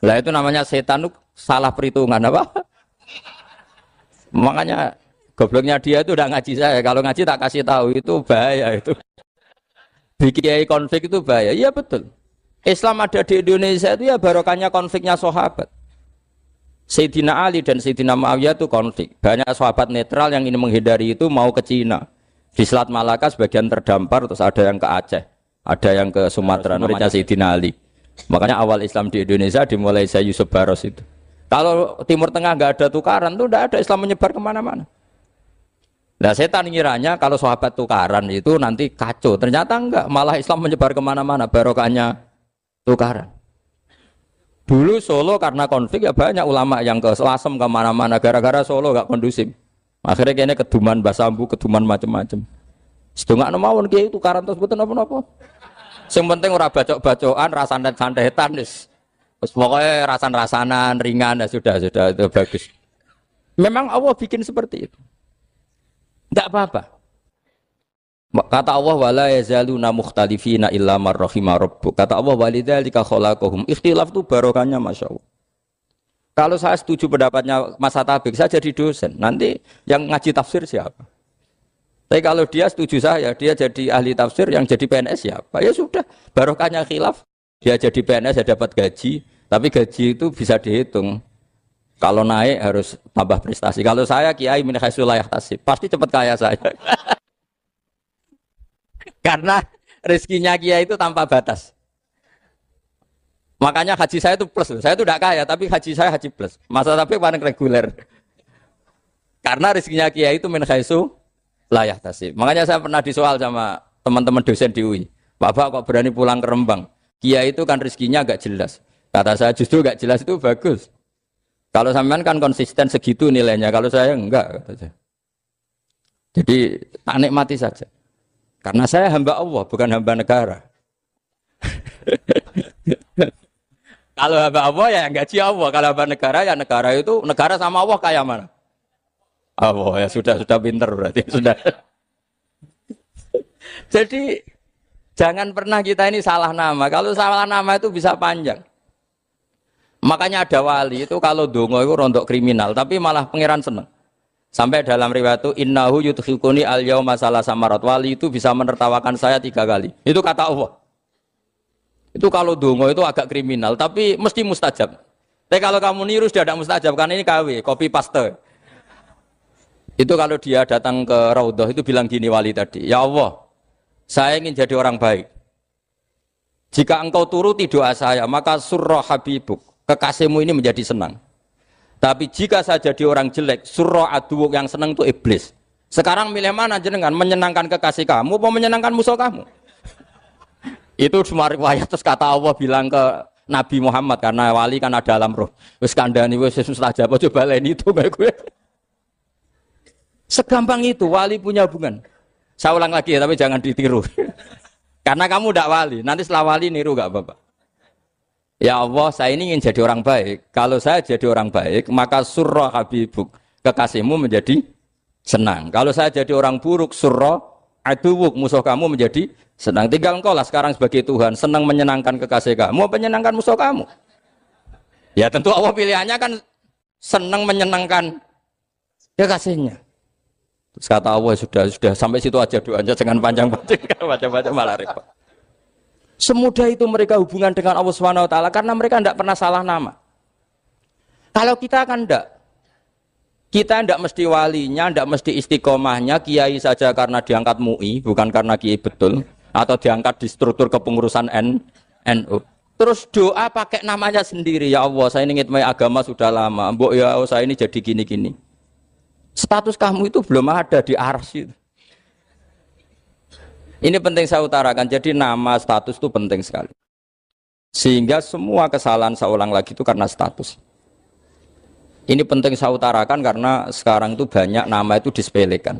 Lah itu namanya setan, salah perhitungan apa? Makanya gobloknya dia itu udah ngaji saya. Kalau ngaji tak kasih tahu itu bahaya itu. Bikin konflik itu bahaya. Iya betul. Islam ada di Indonesia itu ya barokahnya konfliknya sahabat. Sayyidina Ali dan Sayyidina Muawiyah itu konflik. Banyak sahabat netral yang ingin menghindari itu mau ke Cina. Di Selat Malaka sebagian terdampar, terus ada yang ke Aceh. Ada yang ke Sumatera, namanya Sayyidina Ali. Makanya awal Islam di Indonesia dimulai saya Yusuf Baros itu. Kalau Timur Tengah nggak ada tukaran, itu tidak ada Islam menyebar kemana-mana. Nah setan ngiranya kalau sahabat tukaran itu nanti kacau. Ternyata enggak, malah Islam menyebar kemana-mana, barokahnya tukaran. Dulu Solo karena konflik ya banyak ulama yang ke Lasem kemana-mana, gara-gara Solo nggak kondusif. Akhirnya kayaknya keduman basambu, keduman macam-macam. Sedungak mawon kiai tukaran terus mboten napa-napa. Sing penting ora bacok-bacokan, rasan-santetan wis. Wis pokoke rasan-rasanan ringan ya sudah itu bagus. Memang Allah bikin seperti itu. Enggak apa-apa. Kata Allah wala yazaluna mukhtalifina illa man rahima rabbuk. Kata Allah walidzalika khalaqahum. Ikhtilaf itu barokahnya masyaallah. Kalau saya setuju pendapatnya Mas Atabik, saya jadi dosen. Nanti yang ngaji tafsir siapa? Tapi kalau dia setuju saya, dia jadi ahli tafsir, yang jadi PNS siapa? Ya sudah, barokahnya khilaf. Dia jadi PNS, dia dapat gaji. Tapi gaji itu bisa dihitung. Kalau naik harus tambah prestasi. Kalau saya kiai min haitsu la yahtasib, pasti cepat kaya saya. Karena rezekinya kiai itu tanpa batas. Makanya haji saya itu plus. Saya itu tidak kaya, tapi haji saya haji plus. Masa tapi paling reguler. Karena rezekinya kiai itu min haitsu la yahtasib. Makanya saya pernah disoal sama teman-teman dosen di UI. Bapak kok berani pulang ke Rembang? Kiai itu kan rezekinya agak jelas. Kata saya justru agak jelas itu bagus. Kalau sampean kan konsisten segitu nilainya, kalau saya enggak. Kata saya. Jadi tak nikmati saja. Karena saya hamba Allah, bukan hamba negara. Kalau hamba Allah ya gaji Allah. Kalau hamba negara ya negara itu, negara sama Allah kayak mana? Allah ya sudah pinter berarti sudah. Jadi jangan pernah kita ini salah nama. Kalau salah nama itu bisa panjang. Makanya ada wali itu kalau dongo itu rontok kriminal, tapi malah pangeran seneng. Sampai dalam riwayat itu innahu yudkhikuni al-yauma salasa marat. Wali itu bisa menertawakan saya 3 kali. Itu kata Allah. Itu kalau dongo itu agak kriminal, tapi mesti mustajab. Tapi kalau kamu niru sudah ada mustajab, karena ini KW, copy paste. Itu kalau dia datang ke Raudhah itu bilang gini wali tadi, ya Allah, saya ingin jadi orang baik. Jika engkau turuti doa saya, maka surra habibuk, kekasihmu ini menjadi senang. Tapi jika saya jadi orang jelek, surra aduwuk, yang senang itu iblis. Sekarang milih mana jenengan? Menyenangkan kekasih kamu apa menyenangkan musuh kamu? Itu semua riwayat terus kata Allah bilang ke Nabi Muhammad karena wali kan ada alam roh. Wis kandhani wis mustajab coba leni itu kayak gue. Segampang itu wali punya hubungan. Saya ulang lagi ya tapi jangan ditiru. Karena kamu tidak wali, nanti setelah wali niru gak apa-apa. Ya Allah, saya ini ingin jadi orang baik. Kalau saya jadi orang baik, maka surra habibuk, kekasihmu menjadi senang. Kalau saya jadi orang buruk, surra aduwuk, musuh kamu menjadi senang. Tinggal engkau lah sekarang sebagai Tuhan, senang menyenangkan kekasih kamu, menyenangkan musuh kamu. Ya tentu Allah pilihannya kan senang menyenangkan kekasihnya. Terus kata Allah sudah sampai situ aja doanya, jangan panjang-panjang, baca-baca malah repot. Semudah itu mereka hubungan dengan Allah SWT karena mereka tidak pernah salah nama. Kalau kita kan tidak. Kita tidak mesti walinya, tidak mesti istiqomahnya, kiai saja karena diangkat MUI, bukan karena kiai betul, atau diangkat di struktur kepengurusan NU. Terus doa pakai namanya sendiri, ya Allah, saya ini ngitmai agama sudah lama, mbok ya Allah, saya ini jadi gini-gini. Status kamu itu belum ada di arsy. Ini penting saya utarakan, jadi nama status itu penting sekali. Sehingga semua kesalahan saya ulang lagi itu karena status. Ini penting saya utarakan karena sekarang itu banyak nama itu disepelekan.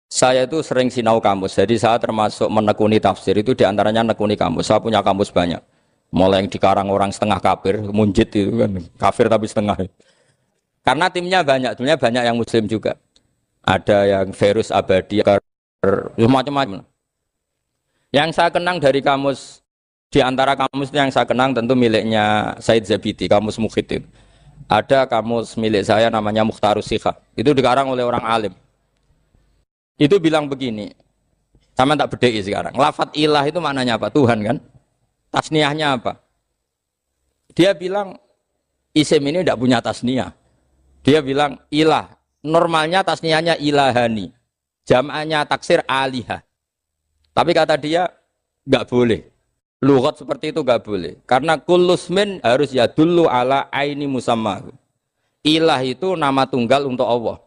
Saya itu sering sinau kamus, jadi saya termasuk menekuni tafsir itu diantaranya menekuni kamus. Saya punya kamus banyak, mulai yang dikarang orang setengah kafir, munjid itu kan, kafir tapi setengah. Karena timnya banyak yang muslim juga. Ada yang virus abadi, macam-macam. Yang saya kenang dari kamus, diantara kamus yang saya kenang tentu miliknya Said Zabidi, kamus Mukhid itu. Ada kamus milik saya namanya Mukhtarus Sikhah. Itu dikarang oleh orang alim. Itu bilang begini. Sama tak bedai sekarang. Lafat ilah itu maknanya apa? Tuhan kan? Tasniahnya apa? Dia bilang isim ini tidak punya tasniah. Dia bilang ilah. Normalnya tasniahnya ilahani. Jam'anya taksir alihah. Tapi kata dia nggak boleh. Lughat seperti itu gak boleh. Karena kullusmin harus yadullu ala aini musamma. Ilah itu nama tunggal untuk Allah.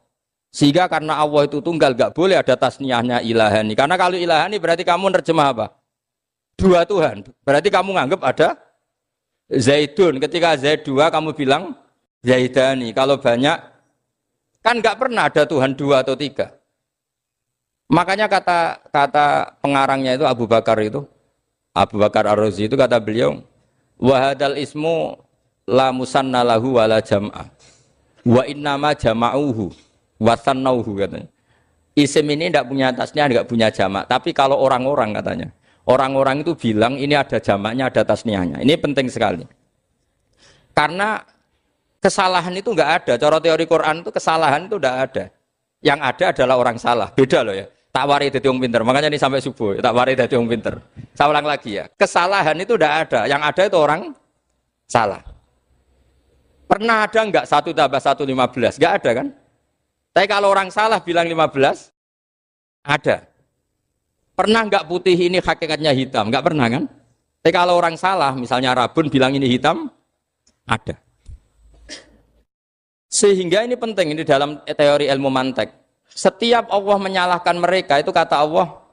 Sehingga karena Allah itu tunggal gak boleh ada tasniahnya ilahani. Karena kalau ilahani berarti kamu nerjemah apa? Dua Tuhan. Berarti kamu nganggap ada Zaidun. Ketika Zaid dua kamu bilang Zaidani. Kalau banyak kan gak pernah ada Tuhan dua atau tiga. Makanya kata pengarangnya itu Abu Bakar Ar-Razi itu kata beliau, wahadal ismu la musanna lahu wala jam'a wa innama jama'uhu wa sannauhu katanya. Isim ini tidak punya tasniah, tidak punya jamak. Tapi kalau orang-orang katanya, orang-orang itu bilang ini ada jamaknya, ada tasniahnya. Ini penting sekali. Karena kesalahan itu enggak ada. Cara teori Quran itu kesalahan itu enggak ada. Yang ada adalah orang salah. Beda loh ya. Tak wari dadi wong pinter. Makanya ini sampai subuh, tak wari dadi wong pinter. Saya ulang lagi ya. Kesalahan itu tidak ada. Yang ada itu orang salah. Pernah ada enggak 1 tambah 1 15? Enggak ada kan? Tapi kalau orang salah bilang 15, ada. Pernah enggak putih ini hakikatnya hitam? Enggak pernah kan? Tapi kalau orang salah, misalnya Rabun bilang ini hitam, ada. Sehingga ini penting, ini dalam teori ilmu mantek. Setiap Allah menyalahkan mereka itu kata Allah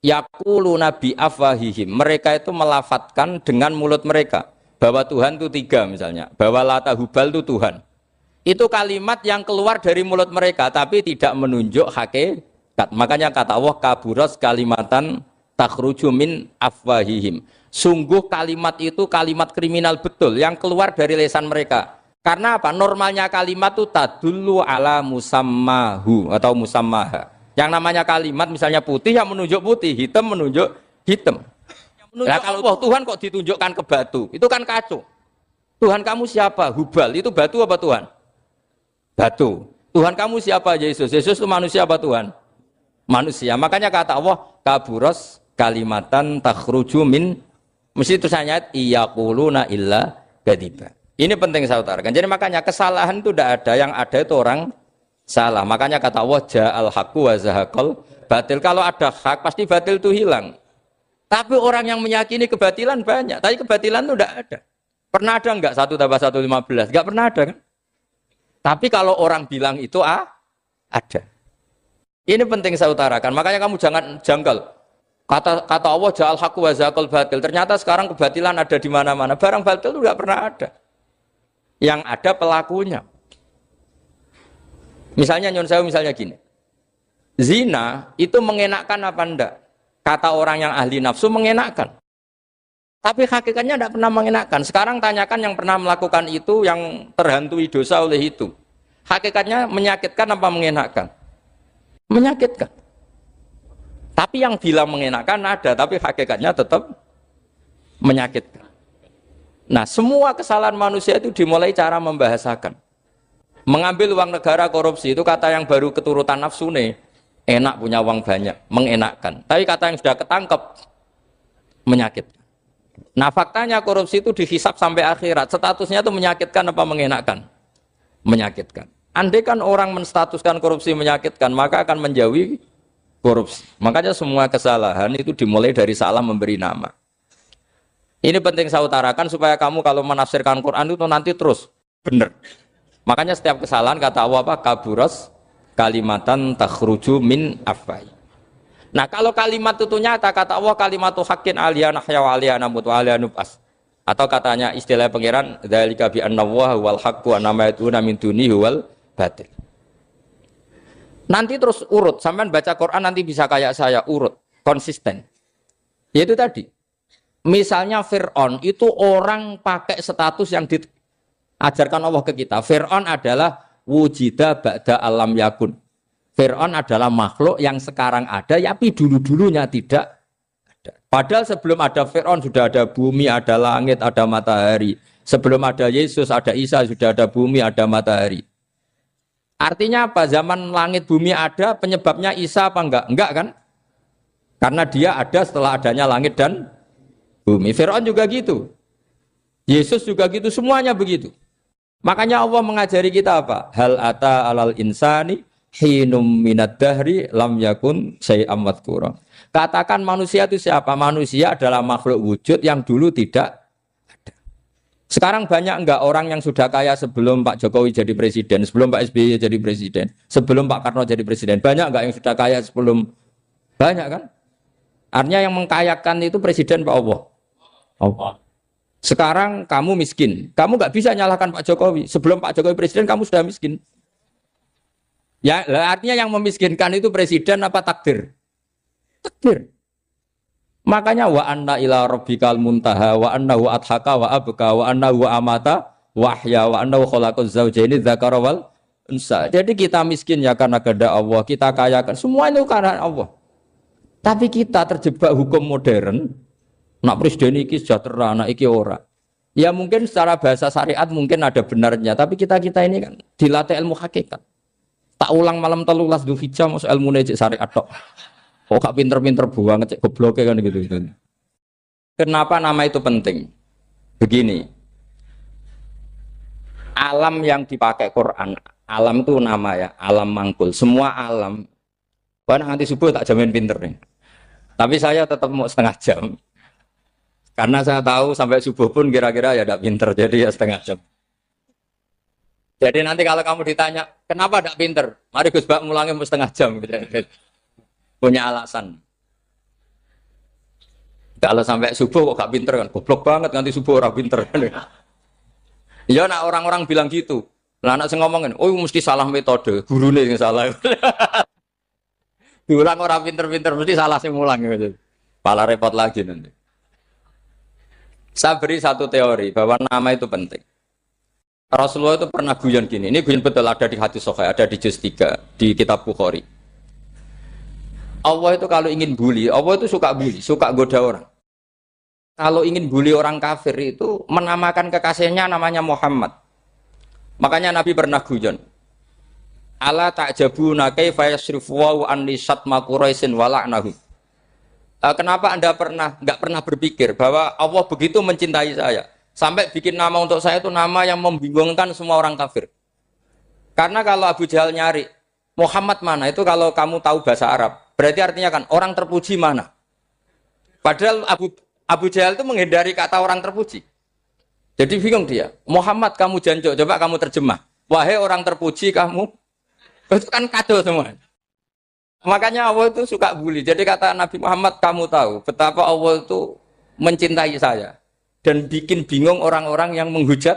yaquluna bi afwahihim. Mereka itu melafatkan dengan mulut mereka bahwa Tuhan itu tiga misalnya, bahwa Lata Hubal itu Tuhan. Itu kalimat yang keluar dari mulut mereka tapi tidak menunjuk hakikat. Makanya kata Allah kaburas kalimatan takhruju min afwahihim. Sungguh kalimat itu kalimat kriminal betul yang keluar dari lisan mereka. Karena apa? Normalnya kalimat itu tadullu ala musammahu atau musammaha. Yang namanya kalimat misalnya putih yang menunjuk putih, hitam menunjuk hitam. Nah, kalau Tuhan kok ditunjukkan ke batu, itu kan kacau. Tuhan kamu siapa? Hubal, itu batu apa Tuhan? Batu. Tuhan kamu siapa? Yesus. Yesus itu manusia apa Tuhan? Manusia. Makanya kata Allah, kaburos kalimatan takhruju min, mesti tulisannya iyaquluna illa kadiba. Ini penting saya utarakan. Jadi makanya kesalahan itu tidak ada, yang ada itu orang salah. Makanya kata Allah ja'al haqqu wa zahaqal batil. Kalau ada hak pasti batil itu hilang. Tapi orang yang meyakini kebatilan banyak. Tapi kebatilan itu tidak ada. Pernah ada enggak 1 tambah 1 15? Enggak pernah ada kan? Tapi kalau orang bilang itu ada. Ini penting saya utarakan. Makanya kamu jangan janggal. Kata Allah ja'al haqqu wa zaqal batil. Ternyata sekarang kebatilan ada di mana-mana. Barang batil itu enggak pernah ada. Yang ada pelakunya. Misalnya nyon saya misalnya gini. Zina itu mengenakkan apa enggak? Kata orang yang ahli nafsu mengenakkan. Tapi hakikatnya tidak pernah mengenakkan. Sekarang tanyakan yang pernah melakukan itu, yang terhantui dosa oleh itu. Hakikatnya menyakitkan apa mengenakkan? Menyakitkan. Tapi yang bilang mengenakkan ada, tapi hakikatnya tetap menyakitkan. Nah, semua kesalahan manusia itu dimulai cara membahasakan. Mengambil uang negara korupsi itu kata yang baru keturutan nafsu nih. Enak punya uang banyak, mengenakkan. Tapi kata yang sudah ketangkep, menyakitkan. Nah faktanya korupsi itu dihisap sampai akhirat. Statusnya itu menyakitkan apa mengenakkan? Menyakitkan. Andai kan orang menstatuskan korupsi menyakitkan, maka akan menjauhi korupsi. Makanya semua kesalahan itu dimulai dari salah memberi nama. Ini penting saya utarakan supaya kamu kalau menafsirkan Quran itu nanti terus benar. Makanya setiap kesalahan kata Allah apa? Kaburas kalimatan takhruju min afwai. Nah kalau kalimat itu nyata, kata Allah kalimatu haqqin aliyana nahya wa aliyana mut wa aliyana nub'as. Atau katanya istilah pangeran dzalika bi anna Allaha wal haqqu wa nama yatuna min dunihi wal batil. Nanti terus urut, sampean baca Quran nanti bisa kayak saya, urut, konsisten. Yaitu tadi. Misalnya Fir'aun itu orang pakai status yang diajarkan Allah ke kita. Fir'aun adalah wujida ba'da alam yakun. Fir'aun adalah makhluk yang sekarang ada, tapi dulu-dulunya tidak ada. Padahal sebelum ada Fir'aun sudah ada bumi, ada langit, ada matahari. Sebelum ada Yesus, ada Isa, sudah ada bumi, ada matahari. Artinya apa? Zaman langit bumi ada, penyebabnya Isa apa enggak? Enggak kan? Karena dia ada setelah adanya langit dan bumi. Fir'aun juga gitu. Yesus juga gitu, semuanya begitu. Makanya Allah mengajari kita apa? Hal ata alal insani hinum minad dahri lam yakun syai'am madhkura. Katakan manusia itu siapa? Manusia adalah makhluk wujud yang dulu tidak ada. Sekarang banyak enggak orang yang sudah kaya sebelum Pak Jokowi jadi presiden, sebelum Pak SBY jadi presiden, sebelum Pak Karno jadi presiden? Banyak enggak yang sudah kaya sebelum? Banyak kan? Artinya yang mengkayakan itu presiden Pak Allah. Allah. Sekarang kamu miskin, kamu nggak bisa nyalahkan Pak Jokowi. Sebelum Pak Jokowi presiden, kamu sudah miskin. Ya, artinya yang memiskinkan itu presiden apa takdir? Takdir. Makanya wa anna ila rabbikal muntaha wa annahu adhaka wa abka wa annahu amata wa ahya wa annahu khalaqaz zawjaini dzakara wal unsa. Jadi kita miskin ya karena kehendak Allah, kita kaya kan semua itu karena Allah. Tapi kita terjebak hukum modern. Nak presiden iki sejahtera, nak iki ora. Ya mungkin secara bahasa syariat mungkin ada benarnya, tapi kita ini kan dilatih ilmu hakikat. Tak ulang malam 13 Dzulhijjah masuk ilmu cek syariat tok. Kok gak pinter-pinter banget cek gobloke kan gitu. Kenapa nama itu penting? Begini. Alam yang dipakai Quran, alam itu nama ya, alam mangkul. Semua alam. Wah nanti subuh tak jamin pinter nih. Tapi saya tetap mau setengah jam. Karena saya tahu sampai subuh pun kira-kira ya tidak pinter, jadi ya setengah jam. Jadi nanti kalau kamu ditanya, kenapa tidak pinter? Mari Gus Bak ngulangi setengah jam. Punya alasan. Kalau sampai subuh kok gak pinter kan? Goblok banget nanti subuh orang pinter. Ya nak orang-orang bilang gitu. Lah anak saya ngomongin, oh mesti salah metode, gurune yang salah. Diulang orang pinter-pinter, mesti salah sing mulang. Pala repot lagi nanti. Saya beri satu teori bahwa nama itu penting. Rasulullah itu pernah guyon gini. Ini guyon betul ada di hadis Sahih, ada di juz 3 di kitab Bukhari. Allah itu kalau ingin bully, Allah itu suka bully, suka goda orang. Kalau ingin bully orang kafir itu menamakan kekasihnya namanya Muhammad. Makanya Nabi pernah guyon. Ala ta'jabuna kaifa yasrifu wa anni satma quraisin wa la'nahu. Kenapa Anda nggak pernah berpikir bahwa Allah begitu mencintai saya sampai bikin nama untuk saya itu nama yang membingungkan semua orang kafir? Karena kalau Abu Jahal nyari Muhammad mana itu kalau kamu tahu bahasa Arab, berarti artinya kan orang terpuji mana? Padahal Abu Jahal itu menghindari kata orang terpuji. Jadi bingung dia. Muhammad kamu janjo, coba kamu terjemah. Wahai orang terpuji kamu, itu kan kado semua. Makanya Allah itu suka bully. Jadi kata Nabi Muhammad, kamu tahu betapa Allah itu mencintai saya dan bikin bingung orang-orang yang menghujat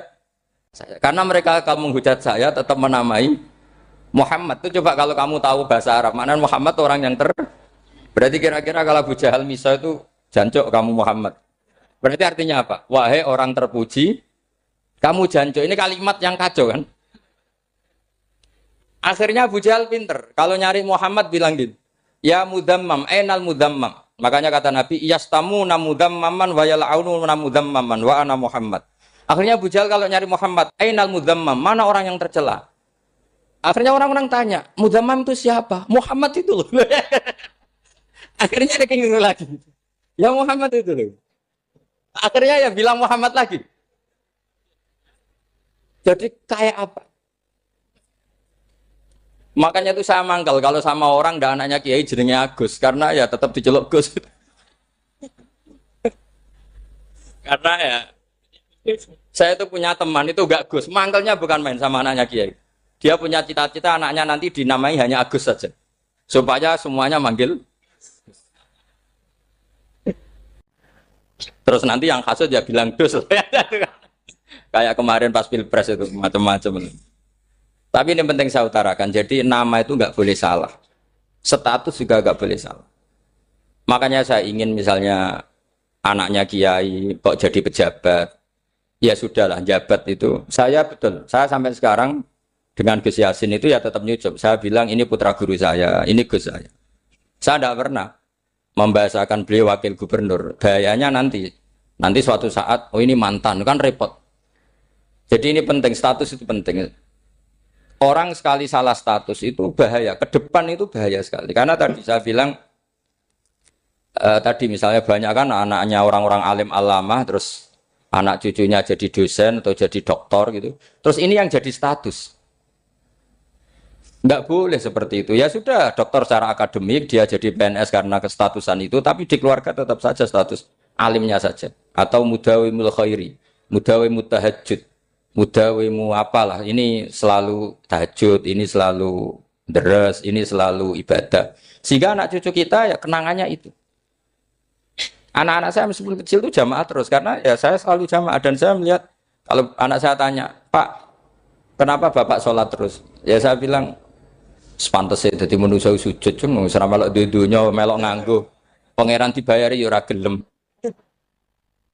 saya. Karena mereka kalau menghujat saya tetap menamai Muhammad. Itu coba kalau kamu tahu bahasa Arab, maknanya Muhammad orang yang berarti kira-kira kalau Abu Jahal Misa itu jancuk kamu Muhammad. Berarti artinya apa? Wahai orang terpuji, kamu jancuk. Ini kalimat yang kacau kan? Akhirnya Abu Jahal pinter. Kalau nyari Muhammad bilang gitu. Ya mudammam, ainal mudammam. Makanya kata Nabi, yastamu namudammaman wa yal'aunu namudammaman wa ana Muhammad. Akhirnya Abu Jahal kalau nyari Muhammad, ainal mudammam, mana orang yang tercela? Akhirnya orang-orang tanya, mudammam itu siapa? Muhammad itu loh. Akhirnya dia keinget lagi. Ya Muhammad itu loh. Akhirnya ya bilang Muhammad lagi. Jadi kayak apa? Makanya itu saya mangkal kalau sama orang dan anaknya Kiai jenenge Agus karena ya tetap diceluk Gus. Karena ya saya itu punya teman itu enggak Gus, mangkalnya bukan main sama anaknya Kiai. Dia punya cita-cita anaknya nanti dinamai hanya Agus saja. Supaya semuanya manggil. Terus nanti yang hasut ya bilang Gus. Kayak kemarin pas Pilpres itu macam-macam. Tapi ini penting saya utarakan, jadi nama itu nggak boleh salah, status juga nggak boleh salah. Makanya saya ingin misalnya anaknya Kiai kok jadi pejabat, ya sudahlah jabat itu. Saya betul, saya sampai sekarang dengan Gus Yasin itu ya tetap nyucup. Saya bilang ini putra guru saya, ini Gus saya. Saya tidak pernah membahasakan beliau wakil gubernur. Bahayanya nanti suatu saat, oh ini mantan, kan repot. Jadi ini penting, status itu penting. Orang sekali salah status itu bahaya, ke depan itu bahaya sekali. Karena tadi saya bilang, tadi misalnya banyak kan anaknya orang-orang alim alamah, terus anak cucunya jadi dosen atau jadi doktor gitu. Terus ini yang jadi status. Nggak boleh seperti itu. Ya sudah, dokter secara akademik, dia jadi PNS karena kestatusan itu, tapi di keluarga tetap saja status alimnya saja. Atau mudawimul khairi, mudawimut tahajud. Mudawimu apalah, ini selalu tahajud, ini selalu deres, ini selalu ibadah. Sehingga anak cucu kita ya kenangannya itu. Anak-anak saya meskipun kecil itu jamaah terus, karena ya saya selalu jamaah. Dan saya melihat, kalau anak saya tanya, Pak, kenapa Bapak sholat terus? Ya saya bilang, sepantasnya jadi manusia sujud, cuma selama melok dudunya, melok nganggo. Pangeran dibayari ya ora gelem.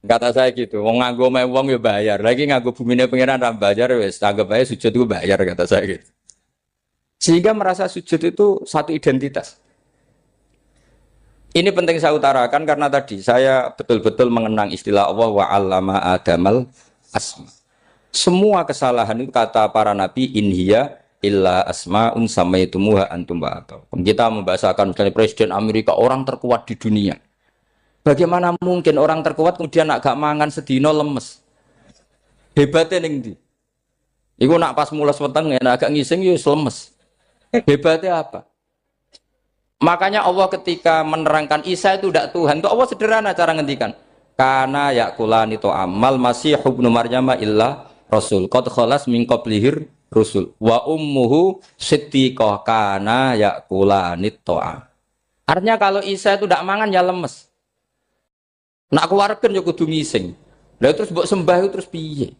Kata saya gitu, wong nganggo wong ya bayar. Lagi nganggo bumine pangeran ra bayar wis, anggap aja sujud itu bayar kata saya gitu. Sehingga merasa sujud itu satu identitas. Ini penting saya utarakan karena tadi saya betul-betul mengenang istilah Allah wa 'allama Adamal asma. Semua kesalahan itu kata para nabi inhiya illa asma'un samaitumuha antum ba'atau. Kita membahasakan misalnya Presiden Amerika orang terkuat di dunia. Bagaimana mungkin orang terkuat kemudian agak mangan sedino lemes? Hebatnya ning ndi? Iku nak pas mules weteng agak ngising ya lemes. Hebatnya apa? Makanya Allah ketika menerangkan Isa itu tidak Tuhan, itu Allah sederhana cara ngendikan. Karena yakulani to amal masih ibnu Maryam illa rasul. Qad khalas min qablihir rusul. Wa ummuhu siddiqah kana yakulani to'a. Artinya kalau Isa itu tidak mangan ya lemes. Nak keluarkan ya kudu ngising. Lah terus mbok sembah itu terus piye?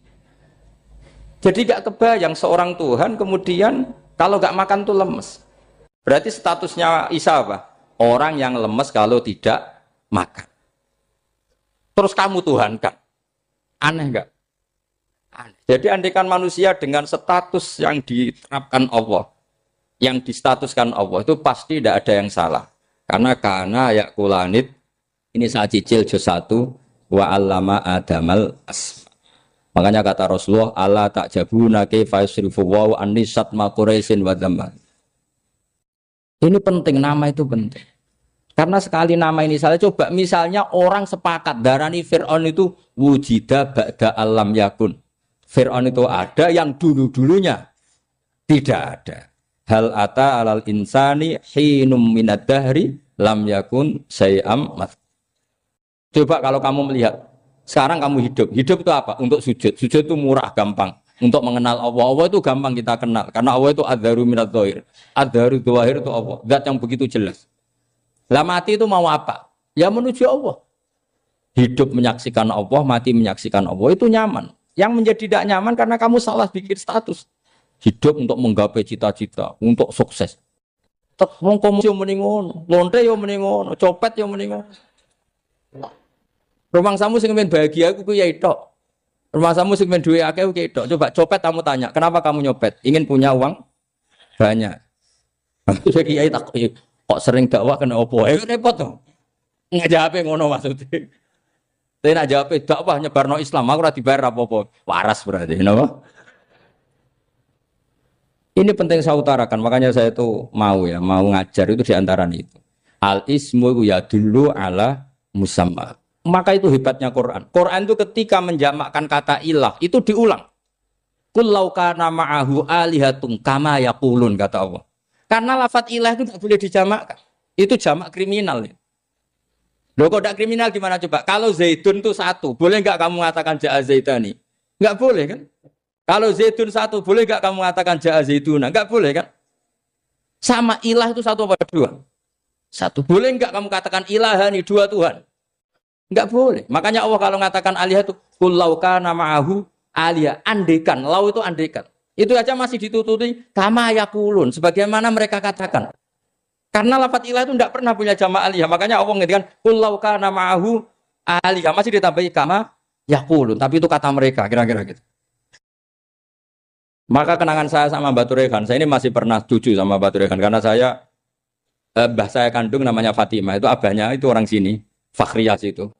Jadi gak kebayang seorang Tuhan kemudian kalau gak makan tuh lemes. Berarti statusnya Isa apa? Orang yang lemes kalau tidak makan. Terus kamu Tuhan kan? Aneh gak? Aneh. Jadi andaikan manusia dengan status yang diterapkan Allah, yang distatuskan Allah itu pasti tidak ada yang salah. Karena yakulanit. Ini saya cicil juz 1 wa 'allama Adamal asma. Makanya kata Rasulullah Allah ta'jabuna kaifa yusrifu wa annisat ma quraisin wa dhamma. Ini penting, nama itu penting. Karena sekali nama ini salah, coba misalnya orang sepakat darani Fir'aun itu wujida ba'da alam yakun. Fir'aun itu ada yang dulu-dulunya tidak ada. Hal ata alal insani hinum minad dahri lam yakun sayam mat. Coba kalau kamu melihat, sekarang kamu hidup itu apa? Untuk sujud. Sujud itu murah, gampang. untuk mengenal Allah. Allah itu gampang kita kenal karena Allah itu adzaru minadz dzahir. Adzaru dzahir itu Allah, zat yang begitu jelas. Lah mati itu mau apa? Ya menuju Allah. Hidup menyaksikan Allah, mati menyaksikan Allah itu nyaman. Yang menjadi tidak nyaman karena kamu salah bikin status. Hidup untuk menggapai cita-cita, untuk sukses. Tek wong komunis yo muni ngono, lonte yo muni ngono, copet yo muni ngono. Rumangsamu sing men bahagia iku ya tok. Rumangsamu sing men duwe akeh ku tok. Coba copet kamu tanya, kenapa kamu nyopet? Ingin punya uang banyak. Terus kiai tak kok sering dakwah kena opo? Repot to. Ngajape ngono maksudnya. Tapi nak jawab dakwah nyebarno Islam, aku ora dibayar apa-apa. Waras berarti, napa? Ini penting saya utarakan, makanya saya itu mau ngajar itu diantara itu. Al ismu ya dulu ala musamma. Maka itu hebatnya Quran. Quran itu ketika menjamakkan kata ilah itu diulang. Qul law kana ma'ahu alihatun kama yaqulun kata Allah. Karena lafaz ilah itu tidak boleh dijamakkan. Itu jamak kriminal. Loh kok tidak kriminal gimana coba? Kalau Zaidun itu satu, boleh enggak kamu mengatakan ja'a Zaidani? Enggak boleh kan? Kalau Zaidun satu, boleh enggak kamu mengatakan ja'a Zaiduna? Enggak boleh kan? Sama ilah itu satu apa dua? Satu. Boleh enggak kamu katakan ilahani, dua Tuhan? Enggak boleh. Makanya Allah kalau mengatakan alihah itu qul law kana ma'ahu alihah, andekan, lau itu andekan. Itu aja masih ditututi kama yaqulun, sebagaimana mereka katakan. Karena lafaz ilah itu tidak pernah punya jamak alihah. Makanya Allah ngertikan qul law kana ma'ahu alihah, masih ditambahi kama yaqulun, tapi itu kata mereka kira-kira gitu. Maka kenangan saya sama Mbak Turekan, saya ini masih pernah jujur sama Mbak Turekan karena saya mbah saya kandung namanya Fatimah, itu abahnya itu orang sini, Fakhriyah itu.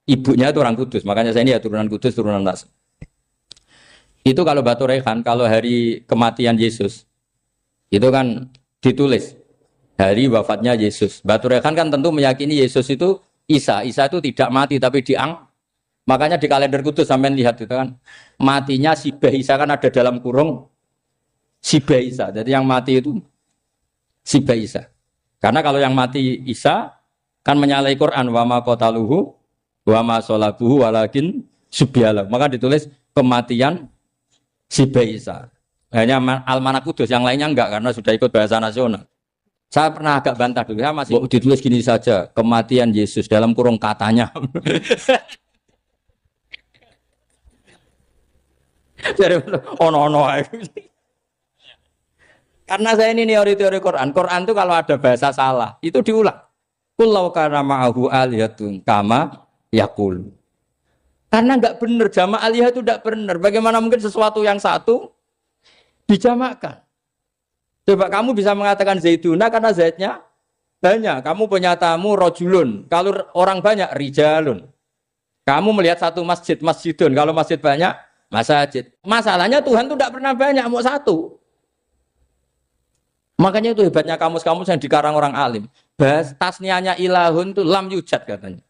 Ibunya itu orang Kudus, makanya saya ini ya turunan Kudus, turunan Nas. Itu kalau Mbak Turekan, kalau hari kematian Yesus, itu kan ditulis hari wafatnya Yesus. Mbak Turekan kan tentu meyakini Yesus itu Isa. Isa itu tidak mati tapi makanya di kalender Kudus sampai lihat itu kan matinya Sibah Isa kan ada dalam kurung Sibah Isa. Jadi yang mati itu Sibah Isa. Karena kalau yang mati Isa kan menyalahi Quran wa ma qataluhu wa ma salabuhu walakin subyalah. Maka ditulis kematian Sibah Isa. Hanya Almanak Kudus, yang lainnya enggak karena sudah ikut bahasa nasional. Saya pernah agak bantah dulu, ya masih ditulis gini saja, kematian Yesus dalam kurung katanya. Jadi ono. Karena saya ini teori Quran. Quran itu kalau ada bahasa salah, itu diulang. Qul law kana ma'ahu alihatun kama yaqul. Karena enggak benar, jamak alihah itu enggak benar. Bagaimana mungkin sesuatu yang satu dijamakkan? Coba kamu bisa mengatakan Zaiduna karena Zaidnya banyak. Kamu punya tamu rojulun. Kalau orang banyak, rijalun. Kamu melihat satu masjid, masjidun. Kalau masjid banyak, masjid. Masalahnya Tuhan itu tidak pernah banyak, mau satu. Makanya itu hebatnya kamus-kamus yang dikarang orang alim. Bahas tasnianya ilahun itu lam yujad katanya.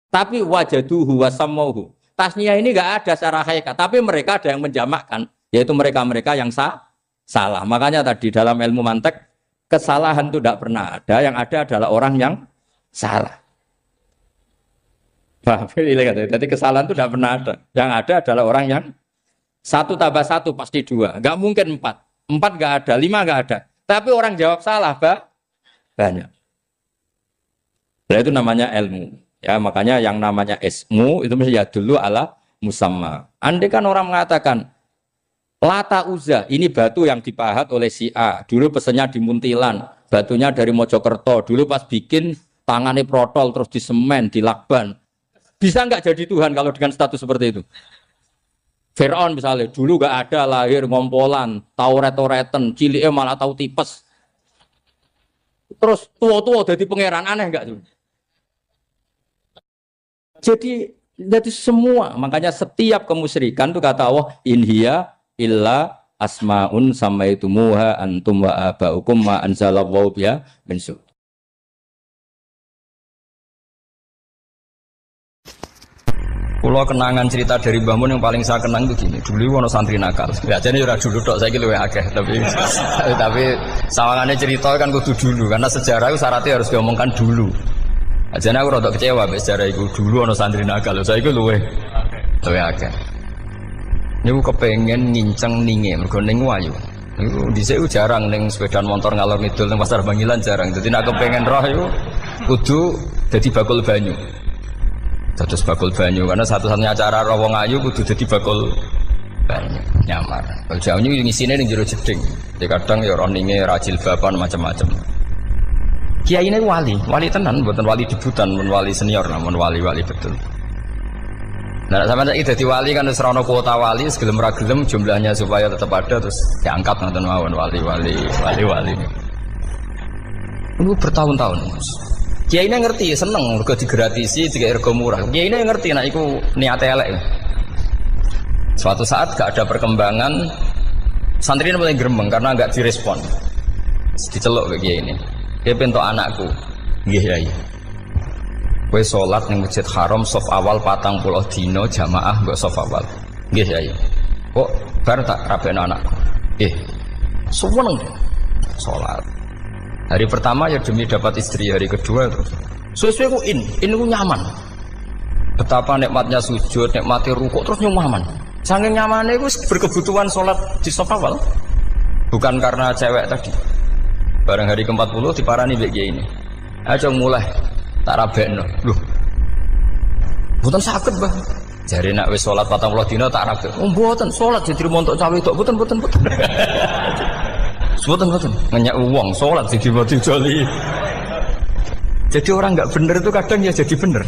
Tapi wajaduhu wasamauhu. Tasniah ini enggak ada secara hakikat. Tapi mereka ada yang menjamakkan. Yaitu mereka-mereka yang salah. Makanya tadi dalam ilmu mantek kesalahan itu tidak pernah ada. Yang ada adalah orang yang salah. Jadi kesalahan itu tidak pernah ada. Yang ada adalah orang yang 1 tambah 1 pasti 2. Enggak mungkin 4. 4 enggak ada, 5 enggak ada. Tapi orang jawab salah, banyak. Nah, itu namanya ilmu. Ya, makanya yang namanya ismu itu mesti ya dulu ala musamma. Andai kan orang mengatakan Lata Uzza, ini batu yang dipahat oleh si A. Dulu pesennya di Muntilan, batunya dari Mojokerto. Dulu pas bikin tangannya protol terus disemen, dilakban. Bisa nggak jadi Tuhan kalau dengan status seperti itu? Fir'aun misalnya, dulu nggak ada, lahir ngompolan, tahu retoretan, ciliknya malah tahu tipes. Terus tua-tua jadi pangeran, aneh nggak tuh? Jadi semua, makanya setiap kemusyrikan itu kata Allah, inhiya illa asmaun samaitumuha antum wa abaukum ma anzalallahu biha min sultan. Pulau kenangan cerita dari Mbah Mun yang paling saya kenang itu gini. Dulu ono santri nakal. Ya jadi ora dulu tok saiki luwih akeh, tapi sawangane cerita kan kudu dulu karena sejarah itu syaratnya harus diomongkan dulu. Ajane aku rada kecewa mbek sejarah iku. Dulu ono santri nakal, saiki luwih akeh. Niku kepengen nginceng ninge mergo ning wayu. Niku dhisik jarang ning sepeda motor ngalor ngidul ning pasar Bangilan jarang. Dadi nek kepengen roh iku kudu dadi bakul banyu. Dados bakul banyu karena satu-satunya cara roh wong ayu kudu dadi bakul banyu nyamar. Bakul banyu ngisine ning jero jeding. Jadi kadang ya roh ninge rajil bapan macam-macam. Kiai ini wali tenan, bukan wali debutan, bukan wali senior, namun wali betul. Nah, sama saiki dadi wali kan wis ana kuota wali, segelem ra gelem jumlahnya supaya tetap ada terus diangkat nonton mawon wali. Ini bertahun-tahun. Kiai ini ngerti, seneng mergo digratisi, digawe rego murah. Kiai ini ngerti nek iku niate elek. Suatu saat gak ada perkembangan, santri ini mulai gremeng karena enggak direspon. Diceluk ke kiai ini. Dia pentok anakku, nggih yai. Kowe salat ning Masjid Haram saf awal 40 dina jamaah mbok saf awal. Nggih yai. Kok bar tak rabekno anakku. Nggih. Suweneng salat. Hari pertama ya demi dapat istri, hari kedua terus. Sesuai ku ku nyaman. Betapa nikmatnya sujud, nikmati rukuk terus nyaman. Saking nyamane iku berkebutuhan salat di saf awal. Bukan karena cewek tadi. Barang hari ke-40 diparani mbek kiai ini. Aja mulai tak rabekno. Lho. Mboten saged, Mbah. Jare nek wis salat 40 dina tak rabek. Oh, mboten salat jadi montok cawe tok. Mboten. Mboten. Ngenyak wong salat jadi mati joli. Jadi orang enggak bener itu kadang ya jadi bener.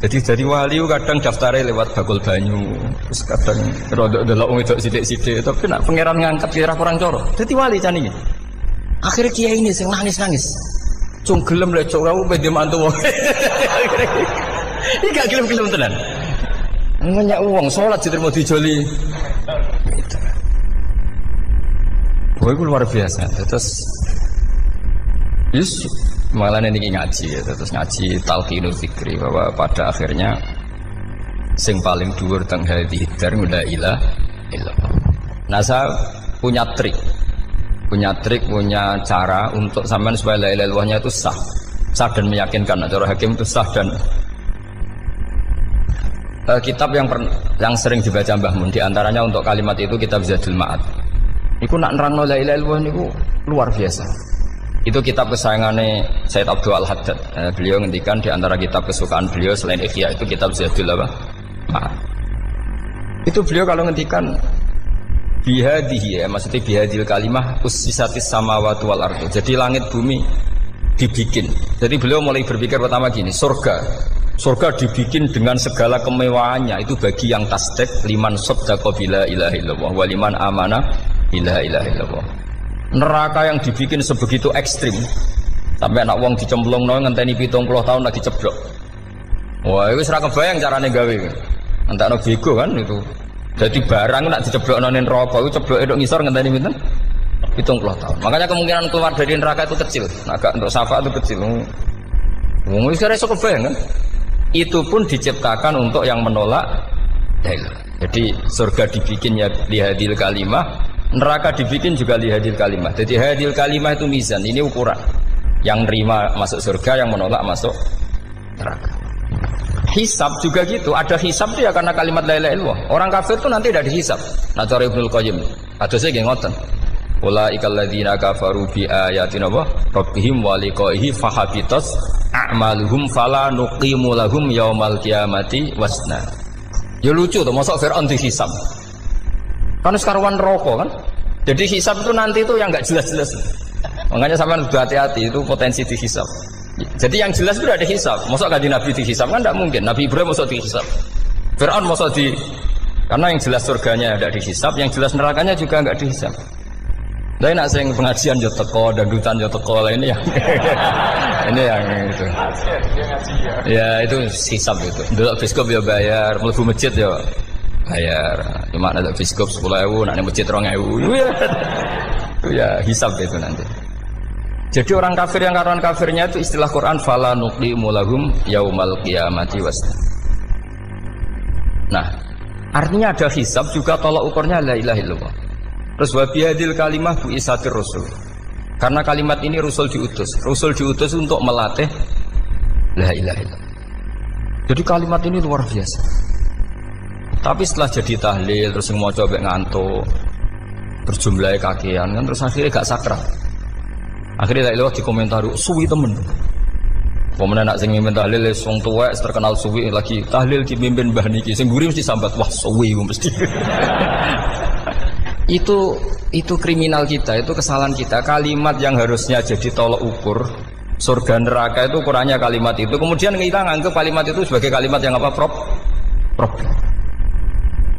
Jadi wali kadang daftarnya lewat bakul banyu. Terus kadang rodok delok wong wedok sithik-sithik, tapi nek pangeran ngangkat kira kurang coro. Dadi wali cani. Akhirnya kiai ini sing nangis. Cung gelem lek cok aku pede mantu wong. Iki gak gelem-gelem tenan. Ngenyak wong salat diterima dijoli. Boy ku luar biasa. Terus malah niki ngaji ya, terus ngaji talqinul fikri bahwa pada akhirnya sing paling dhuwur teng hati dar la ilaha illallah. Nah, saya punya trik, punya cara untuk sampean supaya la ilaha illallahnya itu sah dan meyakinkan. Cara hakim itu sah dan kitab yang sering dibaca Mbah Mun diantaranya untuk kalimat itu kitab Zadul Ma'ad. Iku nak nerangno la ilaha illallah niku luar biasa. Itu kitab kesayangannya Sayyid Abdul Al-Haddad. Beliau ngendikan diantara kitab kesukaan beliau selain Ihya itu kitab Zadul Ma'ad. Itu beliau kalau ngendikan bihadihi ya, maksudnya bihadil kalimah ussisatis samawati wal ardu. Jadi langit bumi dibikin. Jadi beliau mulai berpikir pertama gini, surga dibikin dengan segala kemewahannya. Itu bagi yang tasdik liman saddaqa bila ilaha illallah wa liman amana bila ilaha illallah. Neraka yang dibikin sebegitu ekstrim sampai anak wong dicemplungno ngenteni 70 tahun lagi ceblok. Wah, itu ora kebayang carane gawe. Entakno bego kan itu. Jadi barang nak diceblokno ning neraka iku cebloke tok ngisor ngenteni pinten? 70 tahun. Makanya kemungkinan keluar dari neraka itu kecil. Nah, agak untuk syafaat itu kecil. Wong wis ora iso kebayang kan? Itu pun diciptakan untuk yang menolak dalil. Jadi surga dibikin ya lihadil kalimah, neraka dibikin juga lihadil kalimah. Jadi hadil kalimah itu mizan, ini ukuran. Yang nerima masuk surga, yang menolak masuk neraka. Hisab juga gitu, ada hisab itu ya karena kalimat la ilaha illallah. Orang kafir itu nanti tidak dihisab. Nah, cara Ibnul Qayyim, hadisnya nggih ngoten. Ulaikal ladzina kafaru bi ayatina rabbihim wa liqaihi fahabitat a'maluhum fala nuqimu lahum yaumal qiyamati wasna. Ya lucu tuh, masa Fir'aun dihisab. Kan sekarwan rokok kan. Jadi hisab itu nanti itu yang nggak jelas-jelas. Makanya sampean udah hati-hati, itu potensi dihisab. Jadi yang jelas itu ada hisab. Masa kanjeng Nabi dihisab kan tidak mungkin. Nabi Ibrahim masa dihisab. Fir'aun masa karena yang jelas surganya tidak dihisab, yang jelas nerakanya juga nggak dihisab. Tapi nak sing pengajian yo teko, dangdutan yo teko, ini yang ini yang itu. Ya itu hisab itu. Dulu biskop yo bayar, mlebu masjid yo bayar. Cuma ada biskop 10.000, nak masjid 2.000. Itu ya hisab itu nanti. Jadi orang kafir yang karuan kafirnya itu istilah Quran fala nuqimu lahum yaumal qiyamati wasna. Nah, artinya ada hisab juga tolak ukurnya la ilaha illallah. Terus wa bihadil kalimah bu isatir rusul. Karena kalimat ini Rasul diutus untuk melatih la ilaha illallah. Jadi kalimat ini luar biasa. Tapi setelah jadi tahlil terus semua coba ngantuk, terus jumlahnya kakean kan, terus akhirnya gak sakral. Akhirnya tak lewat di komentar, suwi temen. Pemenang nak sing mimpin tahlil wong tuwek terkenal suwi lagi tahlil dipimpin Mbah niki, sing mburi mesti sambat wah suwi mesti. Itu kriminal kita, itu kesalahan kita. Kalimat yang harusnya jadi tolok ukur surga neraka itu ukurannya kalimat itu. Kemudian kita nganggap kalimat itu sebagai kalimat yang apa? Problem.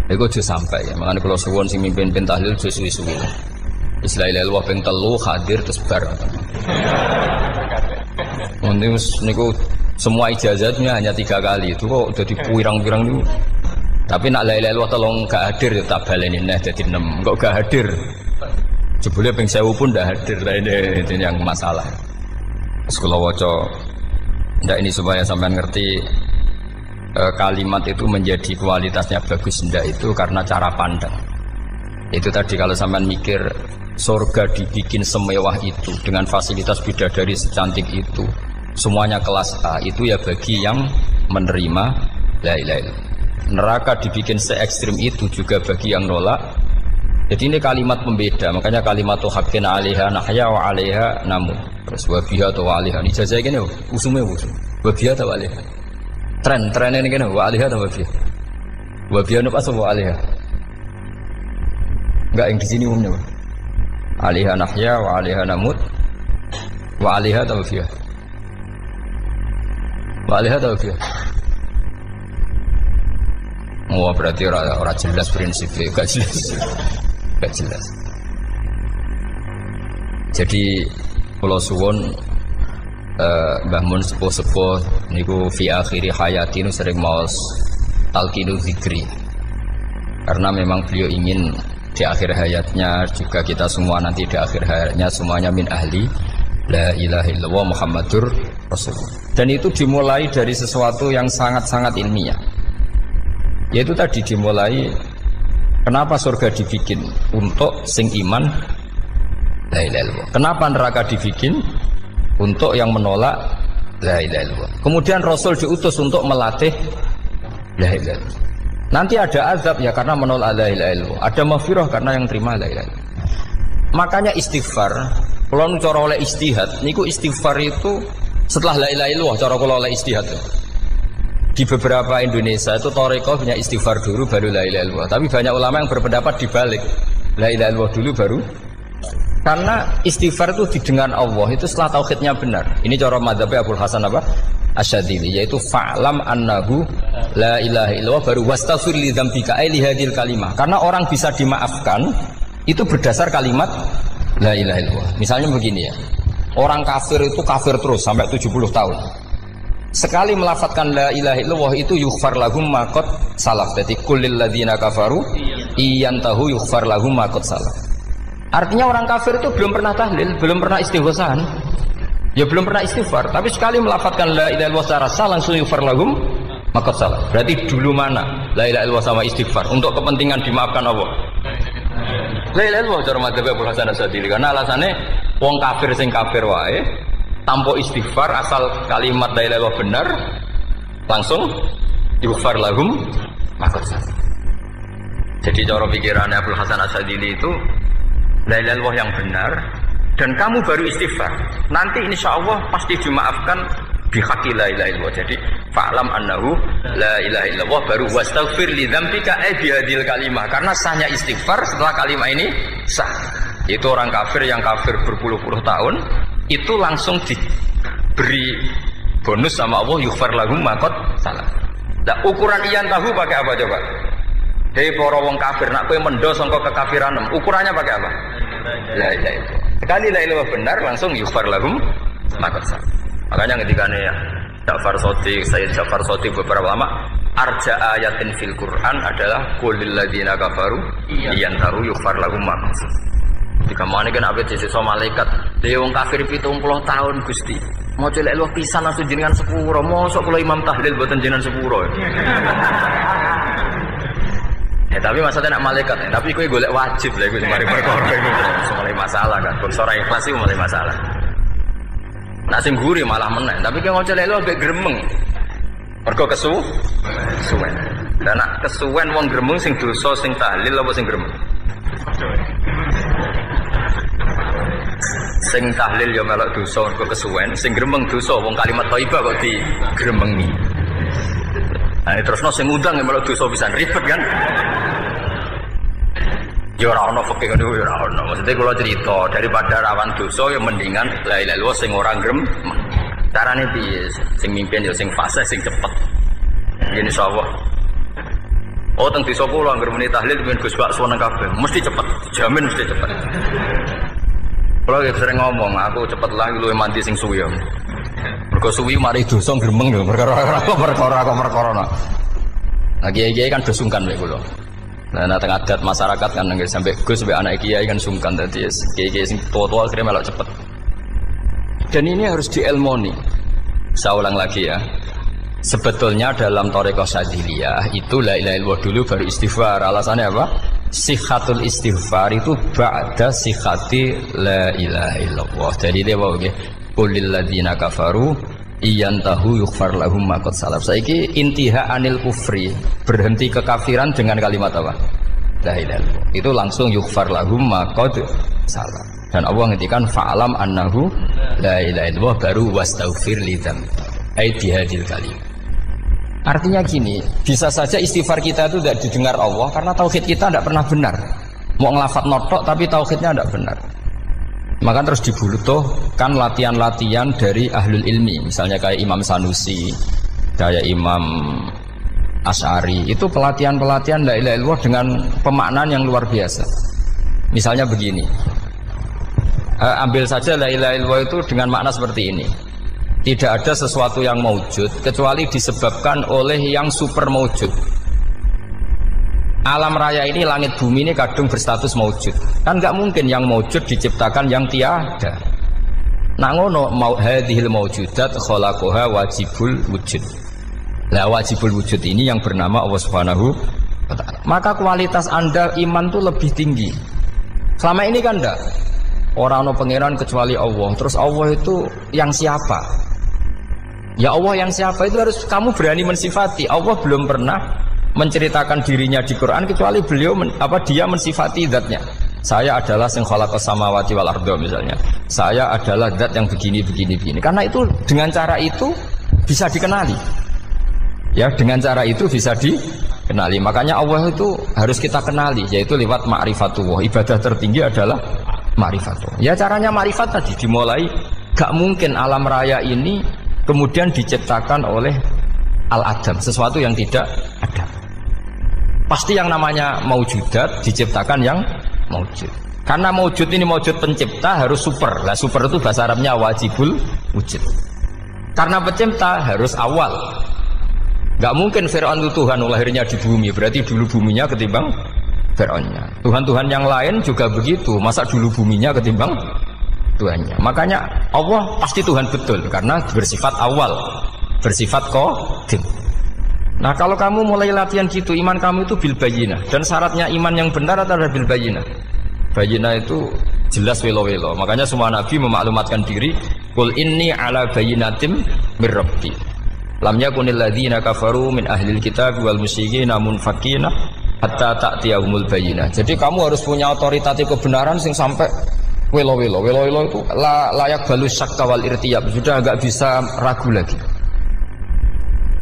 Iku aja sampai ya. Makanya kalau suwon sing mimpin tahlil aja suwi-suwi. Istilah ilmu ping telu hadir terus bar. Niku semua ijazahnya hanya 3 kali. Itu kok jadi pirang-pirang niku. Tapi nak la ilaha illallah tolong gak hadir ya tak baleni neh dadi 6. Kok gak hadir? Jebule ping 1000 pun ndak hadir. Lah ini yang masalah. Kula waca ndak ini supaya sampean ngerti kalimat itu menjadi kualitasnya bagus ndak itu karena cara pandang. Itu tadi kalau sampean mikir surga dibikin semewah itu dengan fasilitas bidadari secantik itu, semuanya kelas A, itu ya bagi yang menerima la ilaha illallah. Neraka dibikin se ekstrim itu juga bagi yang nolak. Jadi ini kalimat pembeda, makanya kalimat tuh haqqin 'alaiha nahya wa 'alaiha namut. Terus wa biha atau wa 'alaiha. Ini jajah gini usume usum. Wa biha atau wa 'alaiha. Tren ini gini wa 'alaiha atau wa biha. Wa biha apa wa 'alaiha? Enggak yang di sini umumnya. 'Alaiha nahya wa 'alaiha namut. Wa 'alaiha atau wa biha. Wa 'alaiha atau wa biha. Oh berarti orang jelas prinsipnya, gak jelas. Jadi Pulau Suwon Mbah Mun sepuh-sepuh niku fi akhiri hayati nu sering maos talqinu zikri. Karena memang beliau ingin di akhir hayatnya juga kita semua nanti di akhir hayatnya semuanya min ahli la ilaha illallah Muhammadur Rasulullah. Dan itu dimulai dari sesuatu yang sangat-sangat ilmiah. Yaitu tadi dimulai kenapa surga dibikin untuk sing iman la ilaha illallah. Kenapa neraka dibikin untuk yang menolak la ilaha illallah. Kemudian Rasul diutus untuk melatih la ilaha illallah. Nanti ada azab ya karena menolak la ilaha illallah. Ada maghfirah karena yang terima la ilaha illallah. Makanya istighfar, kalau cara oleh istihad, niku istighfar itu setelah la ilaha illallah cara kalau oleh istihad. Di beberapa Indonesia itu Thariqah punya istighfar dulu baru la ilaha illallah. Tapi banyak ulama yang berpendapat dibalik. La ilaha illallah dulu baru. Karena istighfar itu didengar Allah itu setelah tauhidnya benar. Ini cara madzhabnya Abul Hasan apa? Asyadzili, yaitu fa'lam annahu la ilaha illallah baru wastaghfir li dzambika ai li hadhil kalimah. Karena orang bisa dimaafkan itu berdasar kalimat la ilaha illallah. Misalnya begini ya. Orang kafir itu kafir terus sampai 70 tahun. Sekali melafatkan la ilaha illallah itu yughfar lahum ma qad salaf. Jadi kullil ladzina kafaru iyantahu yughfar lahum ma qad salaf. Artinya orang kafir itu belum pernah tahlil, belum pernah istighfar. Ya belum pernah istighfar, tapi sekali melafatkan la ilaha illallah secara sah langsung yughfar lahum ma qad salaf. Berarti dulu mana la ilaha illallah sama istighfar untuk kepentingan dimaafkan Allah. La ilaha illallah cara madzhab Abul Hasan Asyadzili karena alasannya wong kafir sing kafir wae tanpa istighfar asal kalimat la ilaha illallah benar langsung yughfar lahum maka. Jadi cara pikirannya Abul Hasan Asyadzili itu la ilaha illallah yang benar dan kamu baru istighfar nanti insya Allah pasti dimaafkan bihaqqi la ilaha illallah. Jadi fa'lam annahu la ilaha illallah baru wastaghfir li dzambika ai bihadil kalimah karena sahnya istighfar setelah kalimat ini sah. Itu orang kafir yang kafir berpuluh-puluh tahun itu langsung diberi bonus sama Allah yughfar lahum ma qad salaf. Nah ukuran iyan tahu pakai apa coba? Dari para wong kafir nak kowe mendo sangka kekafiran ukurannya pakai apa? La ilaha illallah. Sekali la ilaha benar langsung yughfar lahum ma qad salaf. Makanya ketika Ja'far Shadiq, Sayyid Ja'far Shadiq beberapa lama arja ayatin fil Quran adalah qulil ladzina kafaru iyan tahu yughfar lahum ma qad salaf. Jika mau kan abet disiksa malaikat, dia wong kafir 70 tahun Gusti. Mau celek lu pisan langsung jenengan sepuro, mosok kula imam tahlil boten jenengan sepuro. Ya tapi maksudnya nak malaikat, tapi kowe golek wajib lha iku mari perkara iku. Mulai masalah kan, bangsa ora ikhlas iku mulai masalah. Nak sing guri malah meneh, tapi kowe mau celek lu ambek gremeng. Mergo kesuwen. Dan nak kesuwen wong gremeng sing dosa sing tahlil apa sing gremeng? Sing tahlil ya melok dosa kok kesuwen, sing gremeng dosa wong kalimat thayyibah kok digremengi. Nah, terusno sing ngundang ya melok dosa pisan ribet kan? Ya ora ono fikih ngono ya ora ono. Maksudnya kula cerita daripada rawan dosa ya mendingan la ilaha illallah sing ora gremeng. Carane piye? Sing mimpin ya sing fasih sing cepet. Yen insyaallah. Oh teng desa kula anggere muni tahlil ben Gus bakso nang kabeh, mesti cepet, jamin mesti cepet. Kula sering ngomong, aku cepet lah luwih mandi sing suwi. Mergo suwi mari dosa gremeng lho, perkara kok. Nah kiai-kiai kan do sungkan mek kula. Nah teng adat masyarakat kan nggih sampai Gus sampai anak kiai kan sungkan dadi kiai-kiai sing tua-tua akhirnya melok cepet. Dan ini harus diilmoni. Saya ulang lagi ya. Sebetulnya dalam Thariqah Syadziliyah itu la ilaha illallah dulu baru istighfar. Alasannya apa? Sikhatul istighfar itu ba'da sikhati la ilaha illallah. Jadi dia bawa qulil ladzina kafaru iyantahu yughfar lahum ma qad salaf. Saiki intiha anil kufri, berhenti kekafiran dengan kalimat apa? La ilaha illallah. Itu langsung yughfar lahum ma qad salaf. Dan Allah ngendikan fa'alam annahu la ilaha illallah baru wastaghfir lidzam. Ai bihadil kalim. Artinya gini, bisa saja istighfar kita itu tidak didengar Allah karena tauhid kita tidak pernah benar. Mau ngelafat notok tapi tauhidnya tidak benar. Maka terus dibutuhkan latihan-latihan dari ahlul ilmi, misalnya kayak Imam Sanusi, kayak Imam Asy'ari. Itu pelatihan-pelatihan la ilaha illallah dengan pemaknaan yang luar biasa. Misalnya begini, ambil saja la ilaha illallah itu dengan makna seperti ini. Tidak ada sesuatu yang maujud kecuali disebabkan oleh yang super maujud. Alam raya ini, langit bumi ini kadung berstatus maujud. Kan nggak mungkin yang maujud diciptakan yang tiada. Nah ngono hadhil maujudat khalaqaha wajibul wujud. Lah wajibul wujud ini yang bernama Allah Subhanahu wa ta'ala. Maka kualitas Anda iman itu lebih tinggi. Selama ini kan enggak. Orang no pangeran kecuali Allah. Terus Allah itu yang siapa? Ya Allah yang siapa itu harus kamu berani mensifati. Allah belum pernah menceritakan dirinya di Quran kecuali beliau dia mensifati zatnya. Saya adalah sing khalaqas samawati wal arda misalnya. Saya adalah zat yang begini. Karena itu dengan cara itu bisa dikenali. Ya, dengan cara itu bisa dikenali. Makanya Allah itu harus kita kenali, yaitu lewat ma'rifatullah. Ibadah tertinggi adalah ma'rifatullah. Ya caranya ma'rifat tadi dimulai. Gak mungkin alam raya ini kemudian diciptakan oleh al-adam, sesuatu yang tidak ada. Pasti yang namanya maujudat diciptakan yang maujud. Karena maujud ini maujud pencipta harus super. Lah super itu bahasa Arabnya wajibul wujud. Karena pencipta harus awal. Gak mungkin Fir'aun itu Tuhan lahirnya di bumi, berarti dulu buminya ketimbang Fir'aunnya. Tuhan-Tuhan yang lain juga begitu, masa dulu buminya ketimbang Tuhannya. Makanya Allah pasti Tuhan betul karena bersifat awal, bersifat qadim. Nah kalau kamu mulai latihan gitu, iman kamu itu bil bayyinah. Dan syaratnya iman yang benar adalah bil bayyinah. Bayyinah itu jelas welo-welo. Makanya semua nabi memaklumatkan diri, qul inni ala bayyinatim mir rabbi. Lam yakunil ladzina kafaru min ahlil kitab wal musyrikin munfakina hatta ta'tiyahumul bayyinah. Jadi kamu harus punya otoritatif kebenaran sing sampai welo-welo itu layak balus syakka wal irtiyab, sudah agak bisa ragu lagi.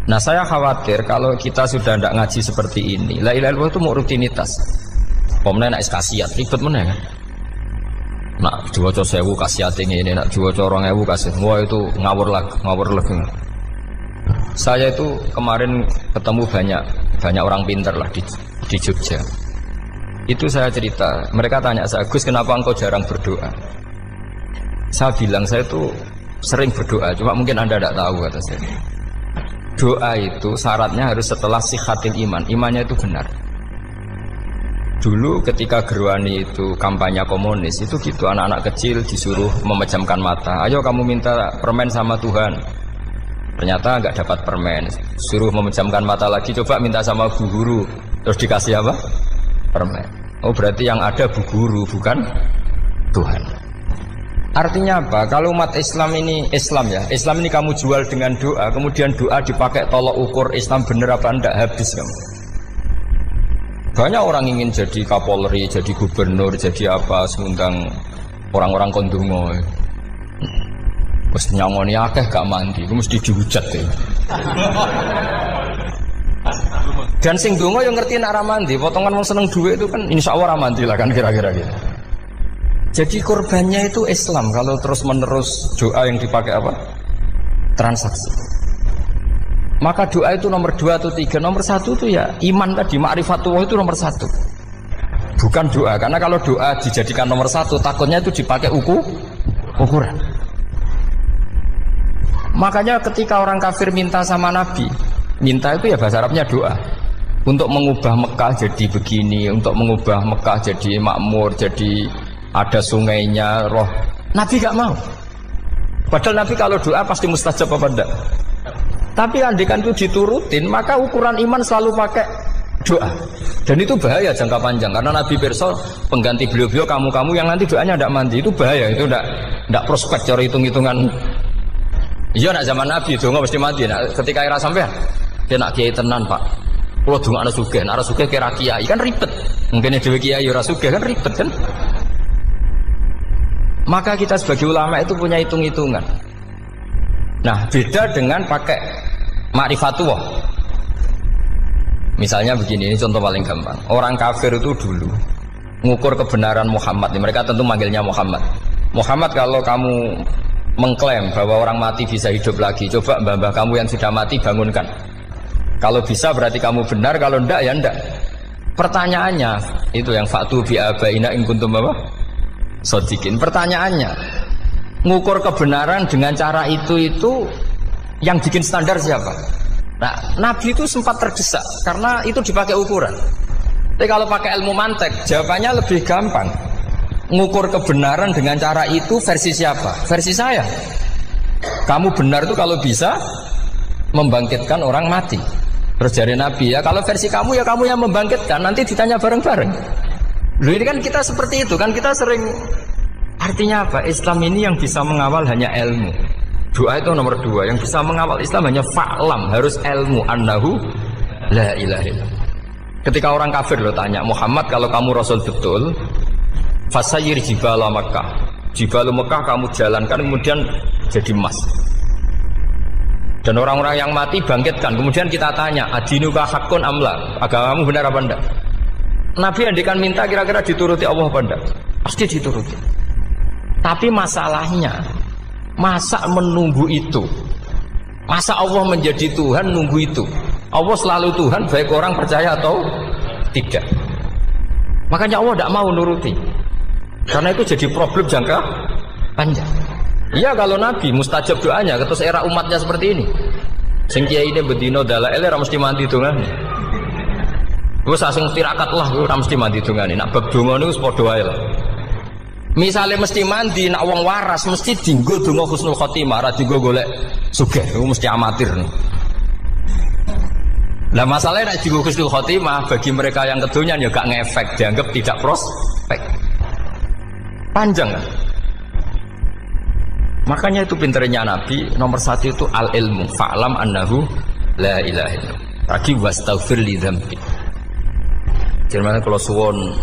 Nah saya khawatir kalau kita sudah tidak ngaji seperti ini, la ilaha illallah itu mau rutinitas. Pomnya nak kasiat ribet mana kan? Nak diwaca 1000 kasiat ini, nak diwaca 2000 kasiat, wah itu ngawur lagi. Saya itu kemarin ketemu banyak orang pintar lah di Jogja. Itu saya cerita, mereka tanya saya, Gus kenapa engkau jarang berdoa? Saya bilang saya itu sering berdoa, cuma mungkin Anda tidak tahu kata saya. Doa itu syaratnya harus setelah sihatil iman, imannya itu benar. Dulu ketika Gerwani itu kampanye komunis, itu gitu anak-anak kecil disuruh memejamkan mata. Ayo kamu minta permen sama Tuhan. Ternyata nggak dapat permen, suruh memejamkan mata lagi, coba minta sama bu guru, terus dikasih apa? Permen. Oh berarti yang ada bu guru bukan Tuhan. Artinya apa? Kalau umat Islam ini Islam ini kamu jual dengan doa, kemudian doa dipakai tolok ukur Islam bener apa enggak, habis kamu. Banyak orang ingin jadi Kapolri, jadi gubernur, jadi apa, mengundang orang-orang kondungo. Mesti nyangoni akeh gak mandi, itu mesti dihujat ya. Dan sing dongo yang ngerti nak mandi, potongan wong seneng duit itu kan insya Allah mandi lah kan kira-kira gitu. Jadi korbannya itu Islam kalau terus menerus doa yang dipakai apa? Transaksi. Maka doa itu nomor 2 atau 3, nomor 1 itu ya iman tadi, ma'rifatullah itu nomor 1. Bukan doa, karena kalau doa dijadikan nomor 1, takutnya itu dipakai ukuran. Makanya ketika orang kafir minta sama Nabi, minta itu ya bahasa Arabnya doa. Untuk mengubah Mekah jadi begini, untuk mengubah Mekah jadi makmur, jadi ada sungainya, roh. Nabi gak mau. Padahal Nabi kalau doa pasti mustajab apa enggak? Tapi andikan itu diturutin, maka ukuran iman selalu pakai doa. Dan itu bahaya jangka panjang, karena Nabi pirsa pengganti beliau-beliau kamu-kamu yang nanti doanya tidak mandi, itu bahaya, itu tidak prospek cara hitung-hitungan. Iya nak zaman Nabi donga mesti mandi. Nah, ketika era sampean dia nak kiai tenan Pak, kalau donga ana sugih, ana sugih kira kiai kan ribet. Mungkin dhewe kiai ora sugih kan ribet kan. Maka kita sebagai ulama itu punya hitung-hitungan. Nah, beda dengan pakai ma'rifatullah. Misalnya begini, ini contoh paling gampang. Orang kafir itu dulu mengukur kebenaran Muhammad. Mereka tentu manggilnya Muhammad. Muhammad, kalau kamu mengklaim bahwa orang mati bisa hidup lagi, coba mbah-mbah kamu yang sudah mati bangunkan. Kalau bisa berarti kamu benar, kalau ndak ya ndak. Pertanyaannya itu yang fa'tu bi abaina in kuntum apa? Shodiqin. Pertanyaannya, ngukur kebenaran dengan cara itu yang bikin standar siapa? Nah, Nabi itu sempat terdesak karena itu dipakai ukuran. Tapi kalau pakai ilmu mantek, jawabannya lebih gampang. Ngukur kebenaran dengan cara itu versi siapa? Versi saya. Kamu benar itu kalau bisa membangkitkan orang mati. Terus dari Nabi, ya kalau versi kamu ya kamu yang membangkitkan, nanti ditanya bareng-bareng. Loh ini kan kita seperti itu kan, kita sering. Artinya apa? Islam ini yang bisa mengawal hanya ilmu. Doa itu nomor 2. Yang bisa mengawal Islam hanya fa'lam, harus ilmu annahu la ilaha illallah. Ketika orang kafir lo tanya, Muhammad kalau kamu Rasul betul, fasayir jibala Makkah, jibalu Mekah kamu jalankan kemudian jadi emas. Dan orang-orang yang mati bangkitkan. Kemudian kita tanya, adinuka haqqun amla, agamamu benar apa enggak? Nabi andikan minta kira-kira dituruti Allah apa enggak? Pasti dituruti. Tapi masalahnya, masa menunggu itu? Masa Allah menjadi Tuhan nunggu itu? Allah selalu Tuhan baik orang percaya atau tidak. Makanya Allah tidak mau nuruti. Karena itu jadi problem jangka panjang. Iya kalau Nabi mustajab doanya, ketus era umatnya seperti ini. Sing kiai ini bedino dalail ora mesti mandi dongane. Wis asing tirakat lah ora mesti mandi dongane. Nak bab donga niku padha wae lah. Misale mesti mandi, nak wong waras mesti dienggo donga husnul khotimah, ora dienggo golek sugih. Iku mesti amatir. Lah masalahnya nak dienggo husnul khotimah bagi mereka yang kedonyan ya gak ngefek, dianggap tidak prospek. Panjang kan? Makanya itu pinternya Nabi nomor 1 itu al-ilmu fa'lam annahu la ilaha illallah. Lagi wastaghfir li dzambi. Jadi kalau suwon